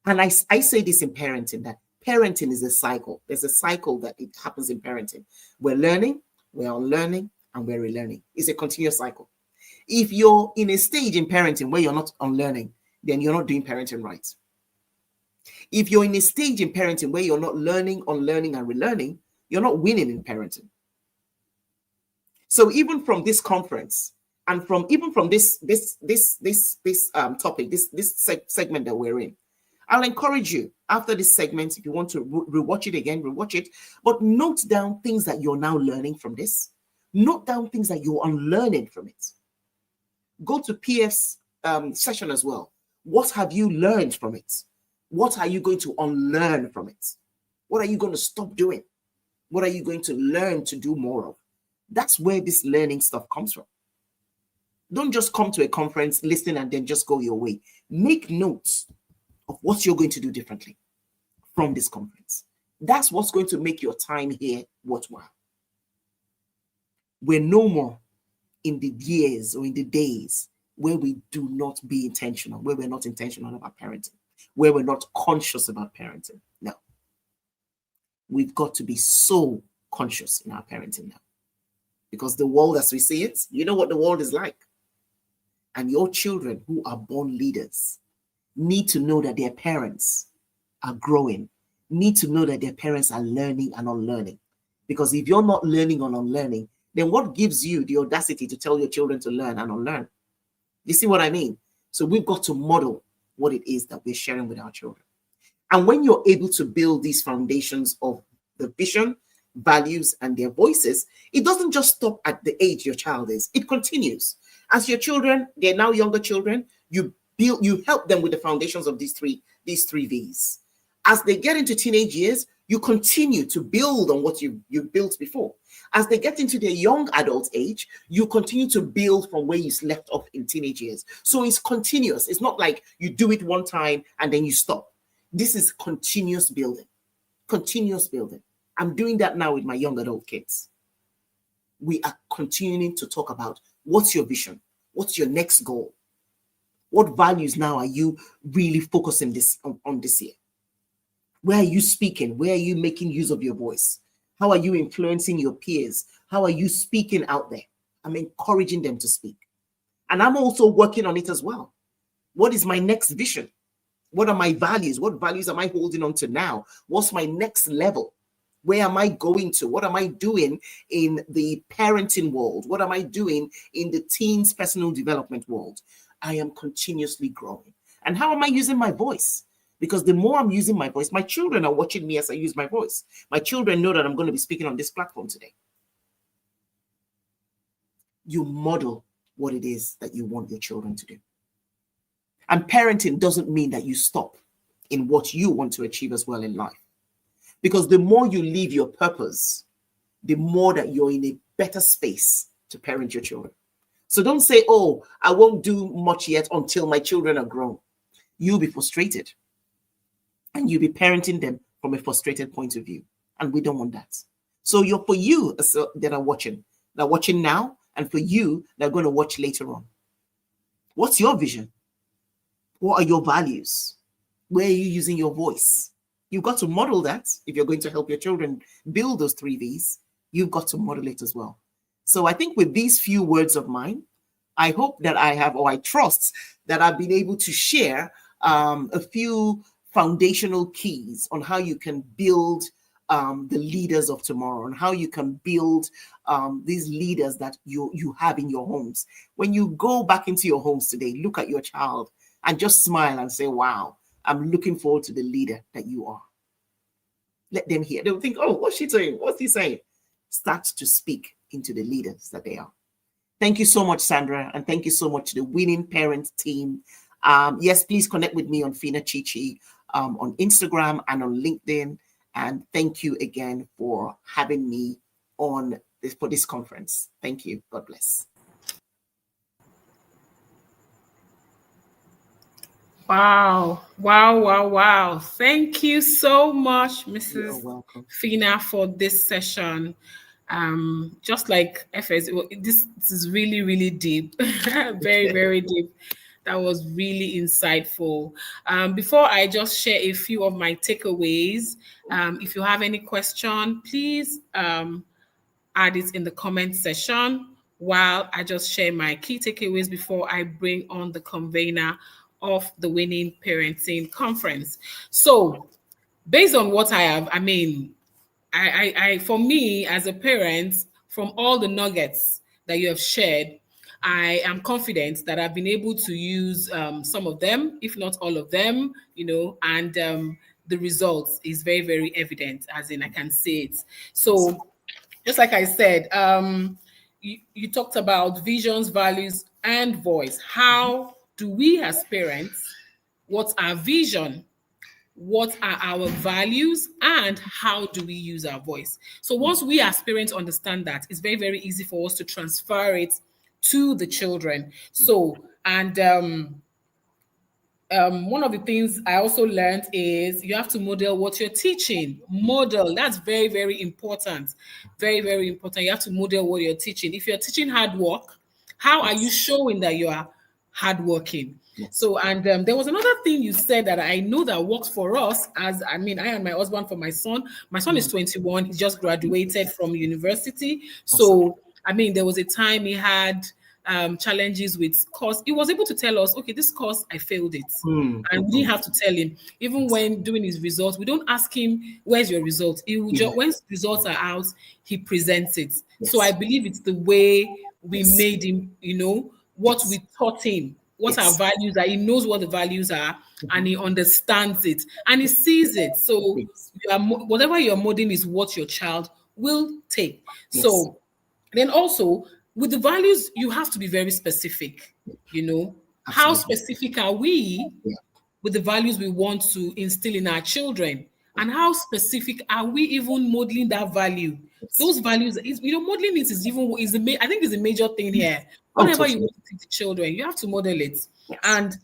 And I say this in parenting, that parenting is a cycle. There's a cycle that it happens in parenting. We're learning, we're unlearning, and we're relearning. It's a continuous cycle. If you're in a stage in parenting where you're not unlearning, then you're not doing parenting right. If you're in a stage in parenting where you're not learning, unlearning, and relearning, you're not winning in parenting. So even from this conference, and even from this topic, this segment that we're in, I'll encourage you after this segment, if you want to rewatch it again, rewatch it, but note down things that you're now learning from this. Note down things that you're unlearning from it. Go to PF's session as well. What have you learned from it? What are you going to unlearn from it? What are you going to stop doing? What are you going to learn to do more of? That's where this learning stuff comes from. Don't just come to a conference, listen, and then just go your way. Make notes of what you're going to do differently from this conference. That's what's going to make your time here worthwhile. We're no more in the years or in the days where we do not be intentional, where we're not intentional about parenting, where we're not conscious about parenting. No. We've got to be so conscious in our parenting now. Because the world as we see it, you know what the world is like. And your children who are born leaders need to know that their parents are growing, need to know that their parents are learning and unlearning. Because if you're not learning and unlearning, then what gives you the audacity to tell your children to learn and unlearn? You see what I mean? So we've got to model what it is that we're sharing with our children. And when you're able to build these foundations of the vision, values, and their voices, it doesn't just stop at the age your child is. It continues. As your children, they're now younger children, you help them with the foundations of these three V's. As they get into teenage years, you continue to build on what you built before. As they get into their young adult age, you continue to build from where you left off in teenage years. So it's continuous. It's not like you do it one time and then you stop. This is continuous building. Continuous building. I'm doing that now with my young adult kids. We are continuing to talk about what's your vision? What's your next goal? What values now are you really focusing on this year? Where are you speaking? Where are you making use of your voice? How are you influencing your peers? How are you speaking out there? I'm encouraging them to speak. And I'm also working on it as well. What is my next vision? What are my values? What values am I holding on to now? What's my next level? Where am I going to? What am I doing in the parenting world? What am I doing in the teens personal development world? I am continuously growing. And how am I using my voice? Because the more I'm using my voice, my children are watching me as I use my voice. My children know that I'm going to be speaking on this platform today. You model what it is that you want your children to do. And parenting doesn't mean that you stop in what you want to achieve as well in life. Because the more you live your purpose, the more that you're in a better space to parent your children. So don't say, oh, I won't do much yet until my children are grown. You'll be frustrated. And you'll be parenting them from a frustrated point of view. And we don't want that. So for you that are watching now, and for you that are going to watch later on. What's your vision? What are your values? Where are you using your voice? You've got to model that. If you're going to help your children build those 3 V's, you've got to model it as well. So I think with these few words of mine, I hope that I trust that I've been able to share a few foundational keys on how you can build the leaders of tomorrow, and how you can build these leaders that you have in your homes. When you go back into your homes today, look at your child and just smile and say, wow, I'm looking forward to the leader that you are. Let them hear. They'll think, oh, what's she saying? What's he saying? Start to speak into the leaders that they are. Thank you so much, Sandra. And thank you so much to the Winning Parent team. Yes, please connect with me on Fina Chichi on Instagram and on LinkedIn. And thank you again for having me on for this conference. Thank you. God bless. Wow. Thank you so much, Mrs. You're welcome. Fina, for this session. Just like FS, this is really, really deep. Very, very deep. That was really insightful. Before I just share a few of my takeaways, if you have any question, please add it in the comment section while I just share my key takeaways before I bring on the convener of the Winning Parenting Conference. So based on what I have, I for me as a parent, from all the nuggets that you have shared, I am confident that I've been able to use some of them, if not all of them, and the results is very, very evident, as in I can see it. So just like I said, you talked about visions, values, and voice. How do we as parents, what's our vision? What are our values, and how do we use our voice? So once we as parents understand that, it's very, very easy for us to transfer it to the children. So, and one of the things I also learned is you have to model what you're teaching. Model, that's very, very important. Very, very important. You have to model what you're teaching. If you're teaching hard work, how are you showing that you are hardworking? So, and there was another thing you said that I know that works for us, I and my husband for my son. My son is 21. He just graduated from university. So, there was a time he had challenges with course. He was able to tell us, okay, this course, I failed it. And we didn't have to tell him. Even when doing his results, we don't ask him, where's your result? He will just, when results are out, he presents it. So I believe it's the way we made him, what we taught him, what our values are. He knows what the values are, and he understands it, and he sees it. So whatever you're modeling is what your child will take. So then also with the values, you have to be very specific. How specific are we with the values we want to instill in our children, and how specific are we even modeling that value? Those values, modeling it I think is a major thing here. Whatever you want to teach the children, you have to model it. And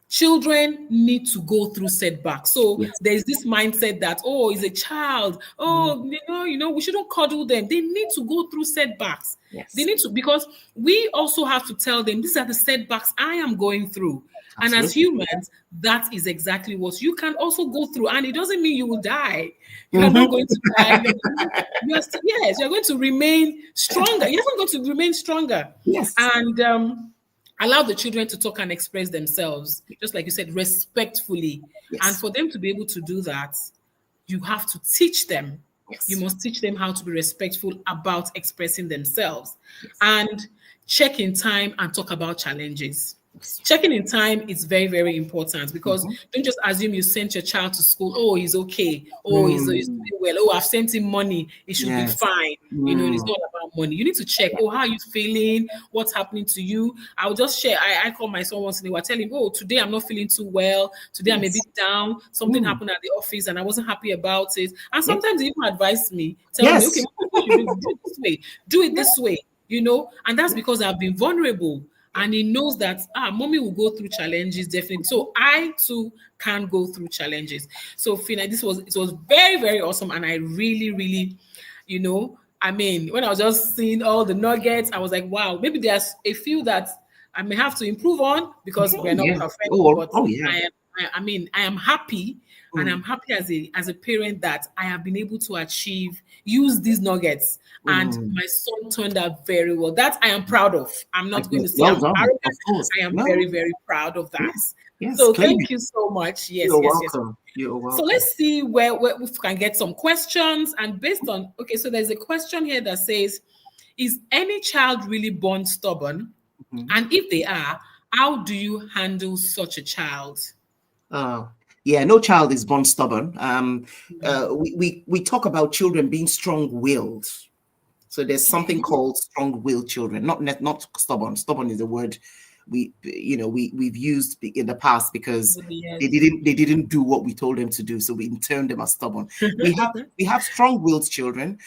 Children need to go through setbacks. So Yes. there's this mindset that, oh, he's a child. Oh, we shouldn't cuddle them. They need to go through setbacks. Yes. They need to, because we also have to tell them, these are the setbacks I am going through. And as Absolutely. humans, that is exactly what you can also go through. And it doesn't mean you will die. You are not going to die. Yes, you're going to remain stronger. You're not going to remain stronger. Yes. And allow the children to talk and express themselves, just like you said, respectfully. Yes. And for them to be able to do that, you have to teach them. Yes. You must teach them how to be respectful about expressing themselves. Yes. And check in time and talk about challenges. Yes. Checking in time is very, very important, because don't just assume you sent your child to school. Oh, he's okay. Oh, he's doing well. Oh, I've sent him money. He should be fine. It's not about money. You need to check. Oh, how are you feeling? What's happening to you? I'll just share. I call my son once in a while. Tell him, oh, today I'm not feeling too well. Today I'm a bit down. Something happened at the office and I wasn't happy about it. And sometimes he even advise me, tell me, okay, do it this way. Do it this way. And that's because I've been vulnerable. And he knows that mommy will go through challenges, definitely. So I too can go through challenges. So Fina, it was very, very awesome. And I really, really, when I was just seeing all the nuggets, I was like, wow, maybe there's a few that I may have to improve on, because we're not perfect. I am happy. And I'm happy as a parent that I have been able to use these nuggets. And my son turned out very well. That I am proud of. I'm not going to say I'm arrogant. I am very, very proud of that. Yes, so thank you so much. Yes, You're yes, welcome. yes. You're welcome. So let's see where we can get some questions. And based on, so there's a question here that says, is any child really born stubborn? And if they are, how do you handle such a child? No child is born stubborn. We talk about children being strong-willed. So there's something called strong-willed children, not stubborn. Stubborn is a word we've used in the past because they didn't do what we told them to do, so we termed them as stubborn. we have strong-willed children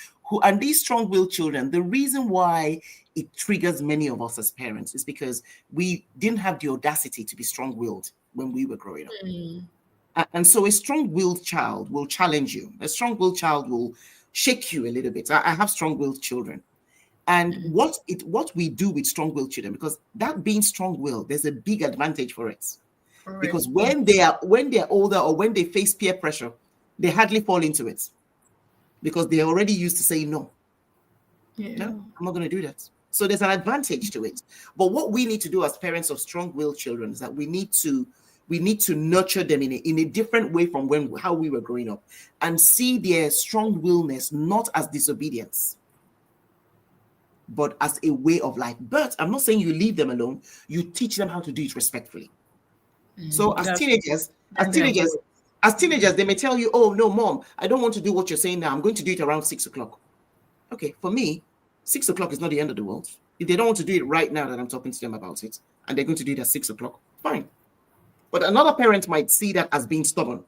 and these strong-willed children, the reason why it triggers many of us as parents is because we didn't have the audacity to be strong-willed when we were growing up. And so a strong-willed child will challenge you. A strong-willed child will shake you a little bit. I have strong-willed children. And what we do with strong-willed children, because that being strong-willed, there's a big advantage for it. Correct. Because when they're older or when they face peer pressure, they hardly fall into it. Because they're already used to saying no. No, I'm not going to do that. So there's an advantage to it. But what we need to do as parents of strong-willed children is that we need to nurture them in a different way from how we were growing up, and see their strong-willedness not as disobedience, but as a way of life. But I'm not saying you leave them alone. You teach them how to do it respectfully. So as teenagers, they may tell you, oh, no, mom, I don't want to do what you're saying now. I'm going to do it around 6 o'clock. Okay, for me, 6 o'clock is not the end of the world. If they don't want to do it right now that I'm talking to them about it, and they're going to do it at 6 o'clock, fine. But another parent might see that as being stubborn.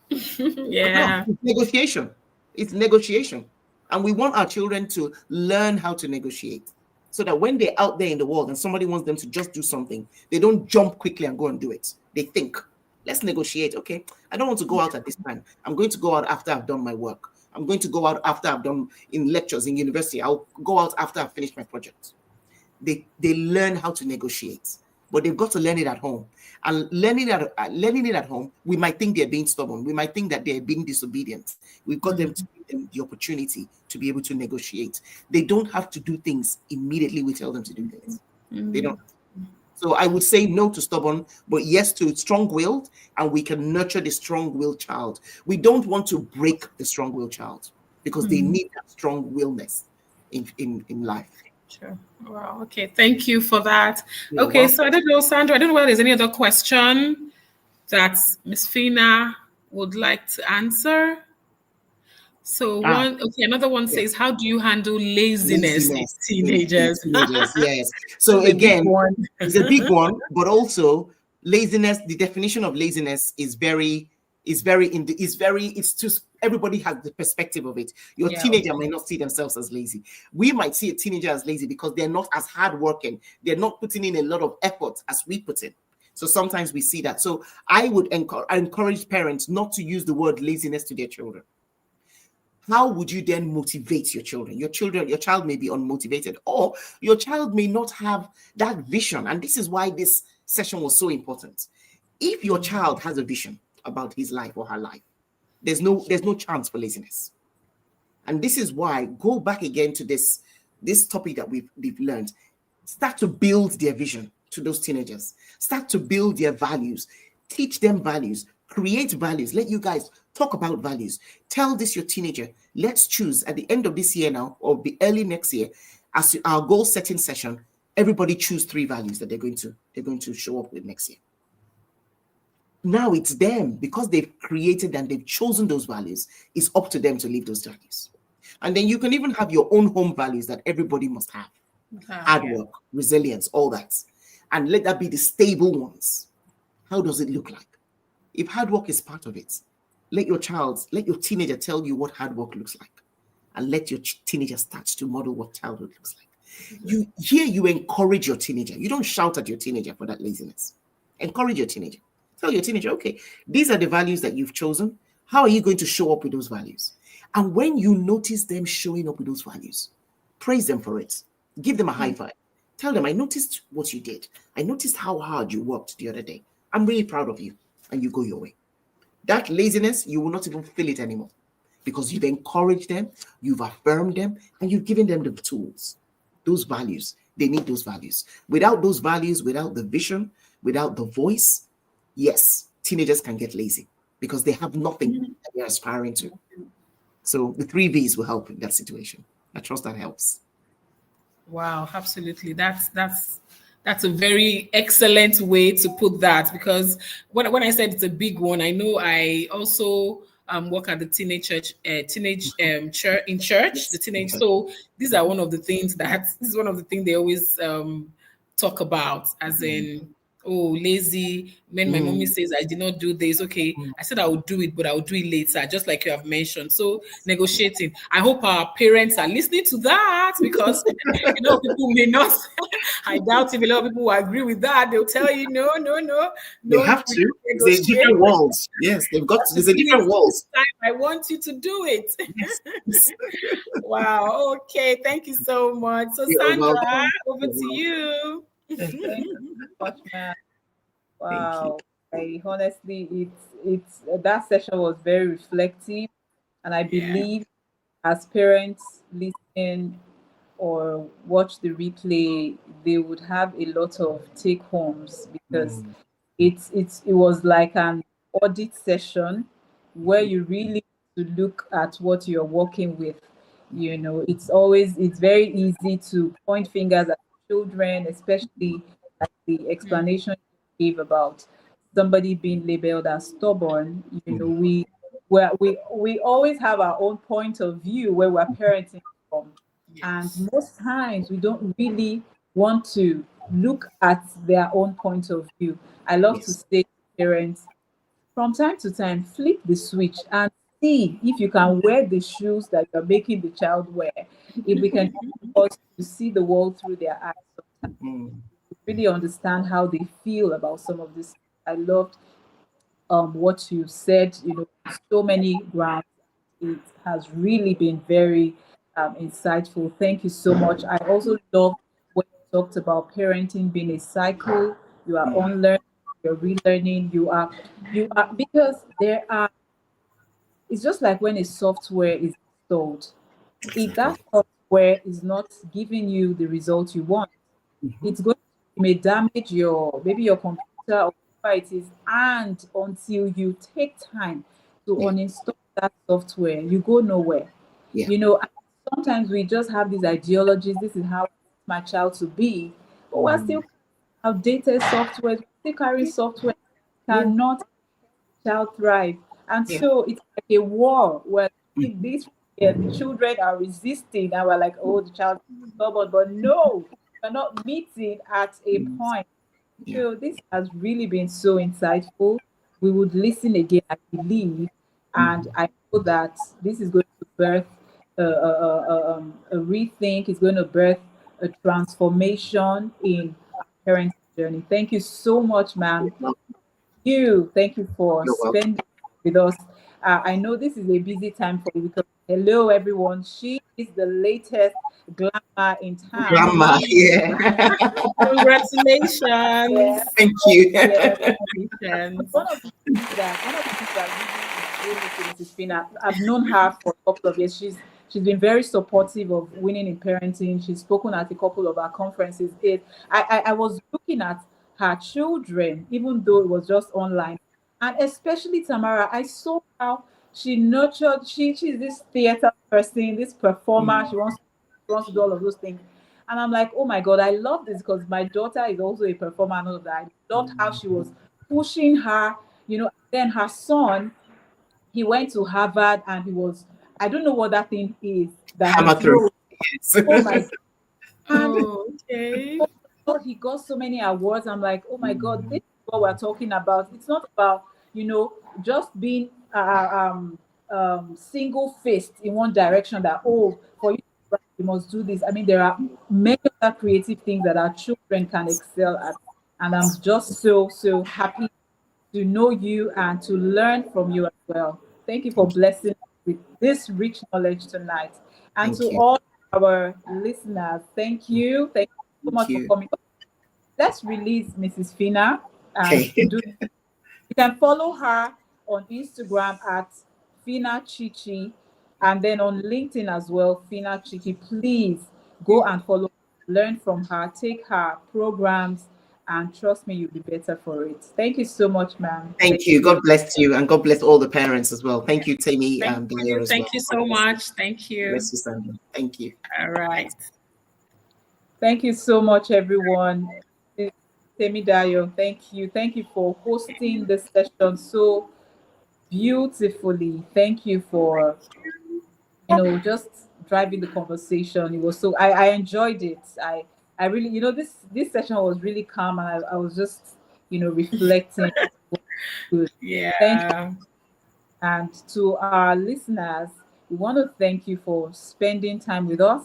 Yeah. No, it's negotiation. It's negotiation. And we want our children to learn how to negotiate so that when they're out there in the world and somebody wants them to just do something, they don't jump quickly and go and do it. They think, let's negotiate. Okay, I don't want to go out at this time. I'm going to go out after I've done my work. I'm going to go out after I've done in lectures in university. I'll go out after I've finished my project. They learn how to negotiate, but they've got to learn it at home. And learning it at home, we might think they're being stubborn. We might think that they're being disobedient. We've got them to give them the opportunity to be able to negotiate. They don't have to do things immediately. We tell them to do things. They don't. So I would say no to stubborn, but yes to strong-willed, and we can nurture the strong-willed child. We don't want to break the strong-willed child because they need that strong-willedness in life. Sure. Wow. Okay. Thank you for that. Okay. So I don't know, Sandra, I don't know whether there's any other question that Ms. Fina would like to answer. So another one says, how do you handle laziness in teenagers? Yes. So again, it's a big one, but also laziness, the definition of laziness is it's just everybody has the perspective of it. Your teenager may not see themselves as lazy. We might see a teenager as lazy because they're not as hardworking. They're not putting in a lot of effort as we put in. So sometimes we see that. So I would encourage parents not to use the word laziness to their children. How would you then motivate your children? Your child may be unmotivated, or your child may not have that vision. And this is why this session was so important. If your child has a vision about his life or her life, there's no chance for laziness. And this is why, go back again to this topic that we've learned. Start to build their vision to those teenagers. Start to build their values. Teach them values. Create values. Let you guys talk about values. Tell this your teenager. Let's choose at the end of this year now, or the early next year, as our goal setting session. Everybody choose 3 values that they're going to show up with next year. Now it's them, because they've created and they've chosen those values. It's up to them to live those values. And then you can even have your own home values that everybody must have. Hard work, resilience, all that. And let that be the stable ones. How does it look like? If hard work is part of it, let your teenager tell you what hard work looks like. And let your teenager start to model what childhood looks like. You encourage your teenager. You don't shout at your teenager for that laziness. Encourage your teenager. Tell your teenager, okay, these are the values that you've chosen. How are you going to show up with those values? And when you notice them showing up with those values, praise them for it. Give them a high five. Tell them, I noticed what you did. I noticed how hard you worked the other day. I'm really proud of you. And you go your way. That laziness, you will not even feel it anymore, because you've encouraged them, you've affirmed them, and you've given them the tools. Those values, they need those values. Without those values, without the vision, without the voice, yes, teenagers can get lazy because they have nothing that they're aspiring to. So the 3 V's will help in that situation. I trust that helps. Wow, absolutely. That's a very excellent way to put that, because when I said it's a big one, I know I also work at the teenage church, church in church, the teenage. So these are one of the things they always talk about, as in, oh, lazy. When my mommy says I did not do this, okay, I said I would do it, but I will do it later, just like you have mentioned. So negotiating. I hope our parents are listening to that, because people may not. I doubt if a lot of people will agree with that. They'll tell you no. They have to. There's different walls. Yes, there's a different walls. I want you to do it. Yes. Wow. Okay. Thank you so much. So Sandra, over to you. Thank you so much, man. Wow. Honestly, it's that session was very reflective, and I believe as parents listen or watch the replay, they would have a lot of take homes, because it was like an audit session where you really to look at what you're working with. It's very easy to point fingers at children, especially like the explanation you gave about somebody being labeled as stubborn. We always have our own point of view where we're parenting from. And most times we don't really want to look at their own point of view. I love to say to parents, from time to time, flip the switch and see if you can wear the shoes that you're making the child wear. If we can help us to see the world through their eyes sometimes, really understand how they feel about some of this. I loved what you said, so many grounds. It has really been very insightful. Thank you so much. I also love when you talked about parenting being a cycle. You are unlearning, you're relearning, you are because it's just like when a software is installed. If that software is not giving you the result you want, it may damage your computer or whatever it is, and until you take time to uninstall that software, you go nowhere. Sometimes we just have these ideologies. This is how my child to be, but we're still outdated software. We still carry software cannot child thrive, and so it's like a war where these children are resisting, and we're like, oh, the child is stubborn, but no, we're not meeting at a point. So this has really been so insightful. We would listen again, I believe, and I know that this is going to birth a rethink. It's going to birth a transformation in parents' journey. Thank you so much, ma'am. Thank you for You're welcome. spending with us. I know this is a busy time for you because hello everyone. She is the latest glamour in town. Grandma, yeah. Congratulations. Yeah. Thank you. Yeah. Congratulations. One of the things that really is really to Mrs. Fina, I've known her for a couple of years. She's been very supportive of Winning in Parenting. She's spoken at a couple of our conferences. I was looking at her children, even though it was just online, and especially Tamara. I saw how she nurtured. She's this theater person, this performer. She wants to do all of those things. And I'm like, oh my God, I love this because my daughter is also a performer and all of that. I loved how she was pushing her, then her son, he went to Harvard and he was, I don't know what that thing is that he Hammer through. throws. Oh my God. And Oh, okay. he got so many awards. I'm like, oh my God, this is what we're talking about. It's not about, just being single faced in one direction that, oh, for you, you must do this. I mean, there are many other creative things that our children can excel at. And I'm just so happy to know you and to learn from you as well. Thank you for blessing us with this rich knowledge tonight. And Thank to you. all our listeners, thank you. Thank you so much for coming. Let's release Mrs. Fina. Okay. You can follow her on Instagram at Fina Chichi, and then on LinkedIn as well, Fina Chichi. Please go and follow, learn from her, take her programs, and trust me, you'll be better for it. Thank you so much, ma'am. Thank you. God bless you, and God bless all the parents as well. Thank you, Temi Thank and you. Dyer as Thank well. you so much. Thank you. Bless you, Sandra. Thank you. All right. Thank you so much, everyone. Temi Dayo, thank you. Thank you for hosting this session so beautifully. Thank you for just driving the conversation. It was so I enjoyed it. I really, this session was really calm, and I was just reflecting. Good. Yeah. Thank you. And to our listeners, we want to thank you for spending time with us.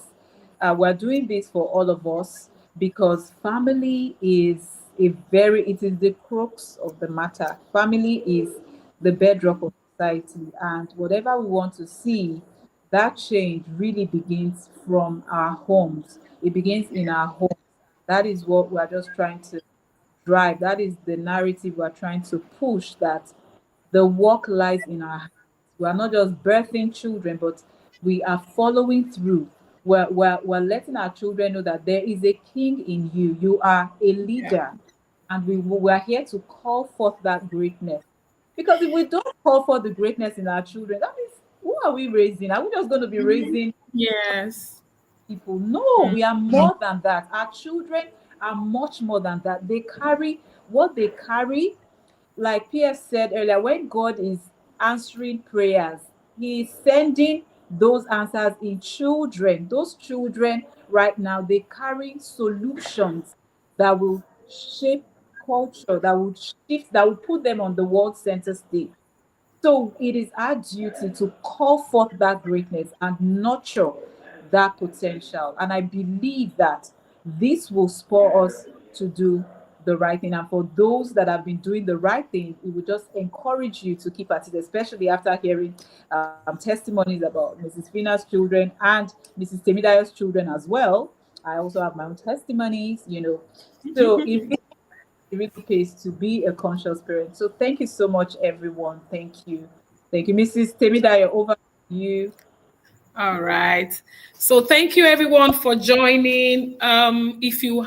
We're doing this for all of us because family is it is the crux of the matter. Family is the bedrock of society, and whatever we want to see, that change really begins from our homes. It begins in our homes. That is what we're just trying to drive. That is the narrative we're trying to push, that the work lies in our hands. We are not just birthing children, but we are following through. We're letting our children know that there is a king in you. You are a leader. And we are here to call forth that greatness. Because if we don't call for the greatness in our children, that means, who are we raising? Are we just going to be raising Yes. people? No, we are more than that. Our children are much more than that. They carry what they carry. Like Pierre said earlier, when God is answering prayers, He is sending those answers in children. Those children right now, they carry solutions that will shape culture, that will shift, that will put them on the world center stage. So it is our duty to call forth that greatness and nurture that potential. And I believe that this will spur us to do the right thing. And for those that have been doing the right thing, it will just encourage you to keep at it, especially after hearing testimonies about Mrs. Fina's children and Mrs. Temidayo's children as well. I also have my own testimonies, So it really pays to be a conscious parent. So thank you so much, everyone. Thank you. Thank you. Mrs. Temidayo, over to you. All right. So thank you everyone for joining. If you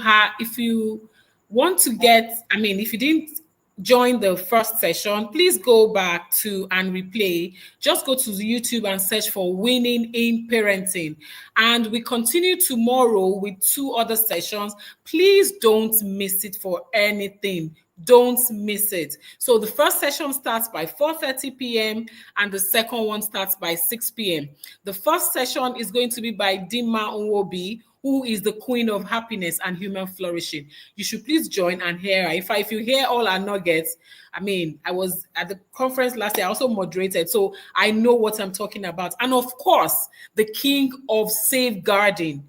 want to if you didn't join the first session, please go back to and replay. Just go to YouTube and search for Winning in Parenting. And we continue tomorrow with 2 other sessions. Please don't miss it for anything. Don't miss it. So the first session starts by 4:30 p.m. and the second one starts by 6 p.m. The first session is going to be by Dima Nwobi, who is the queen of happiness and human flourishing. You should please join and hear her. If you hear all our nuggets, I was at the conference last year, I also moderated, so I know what I'm talking about. And of course, the king of safeguarding,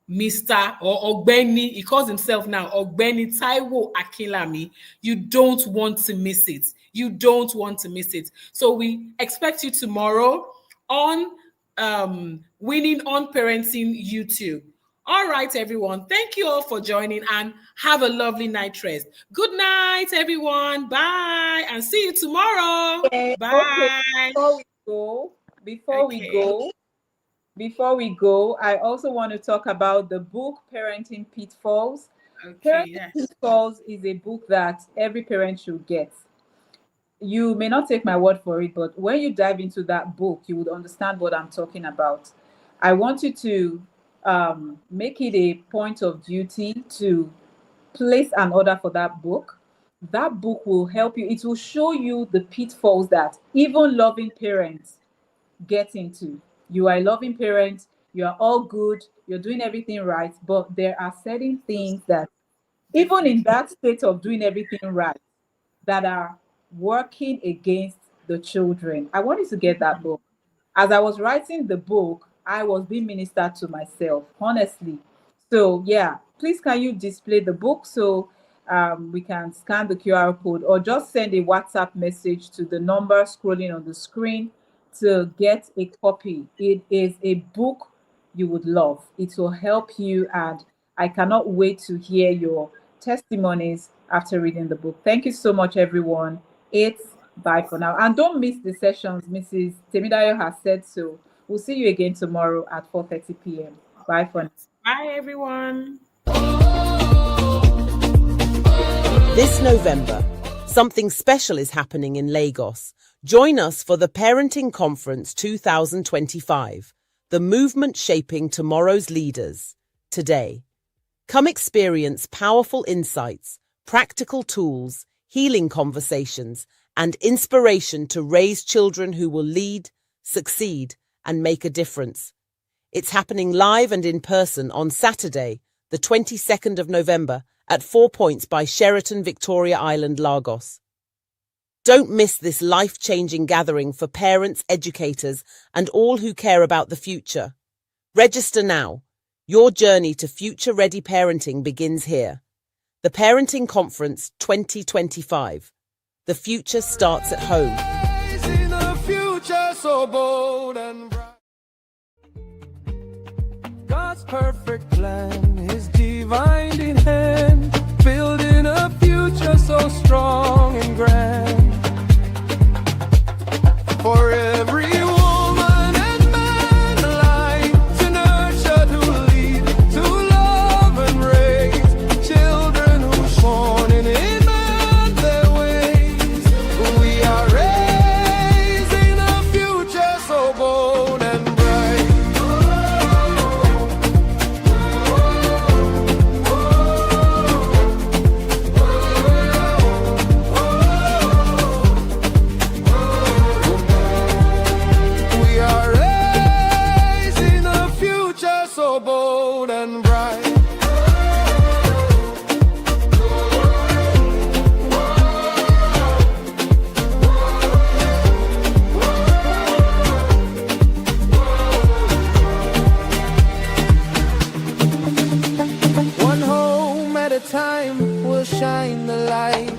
Mr. or Ogbeni, he calls himself now Ogbeni Taiwo Akinlami. You don't want to miss it. You don't want to miss it. So we expect you tomorrow on Winning on Parenting YouTube. All right, everyone. Thank you all for joining and have a lovely night rest. Good night, everyone. Bye. And see you tomorrow. Okay, Bye. Before we go, I also want to talk about the book Parenting Pitfalls. Parenting Pitfalls is a book that every parent should get. You may not take my word for it, but when you dive into that book, you would understand what I'm talking about. I want you to make it a point of duty to place an order for that book. That book will help you. It will show you the pitfalls that even loving parents get into. You are a loving parent, you are all good, you're doing everything right, but there are certain things that, even in that state of doing everything right, that are working against the children. I want you to get that book. As I was writing the book, I was being ministered to myself, honestly. So yeah, please can you display the book so we can scan the QR code, or just send a WhatsApp message to the number scrolling on the screen to get a copy. It is a book you would love. It will help you, and I cannot wait to hear your testimonies after reading the book. Thank you so much, everyone. It's bye for now. And don't miss the sessions. Mrs. Temidayo has said so. We'll see you again tomorrow at 4:30 p.m. Bye for now. Bye, everyone. This November, something special is happening in Lagos. Join us for the Parenting Conference 2025, the movement shaping tomorrow's leaders, today. Come experience powerful insights, practical tools, healing conversations, and inspiration to raise children who will lead, succeed, and make a difference. It's happening live and in person on Saturday, the 22nd of November at 4 Points by Sheraton Victoria Island, Lagos. Don't miss this life-changing gathering for parents, educators, and all who care about the future. Register now. Your journey to future-ready parenting begins here. The Parenting Conference 2025. The future starts at home. God's perfect plan is divine in hand, building a future so strong and grand. For every woman and man alike, to nurture, to lead, to love and raise children who born in their ways. We are raising a future so bold and bright. We are raising a future so bold and bright. One home at a time will shine the light.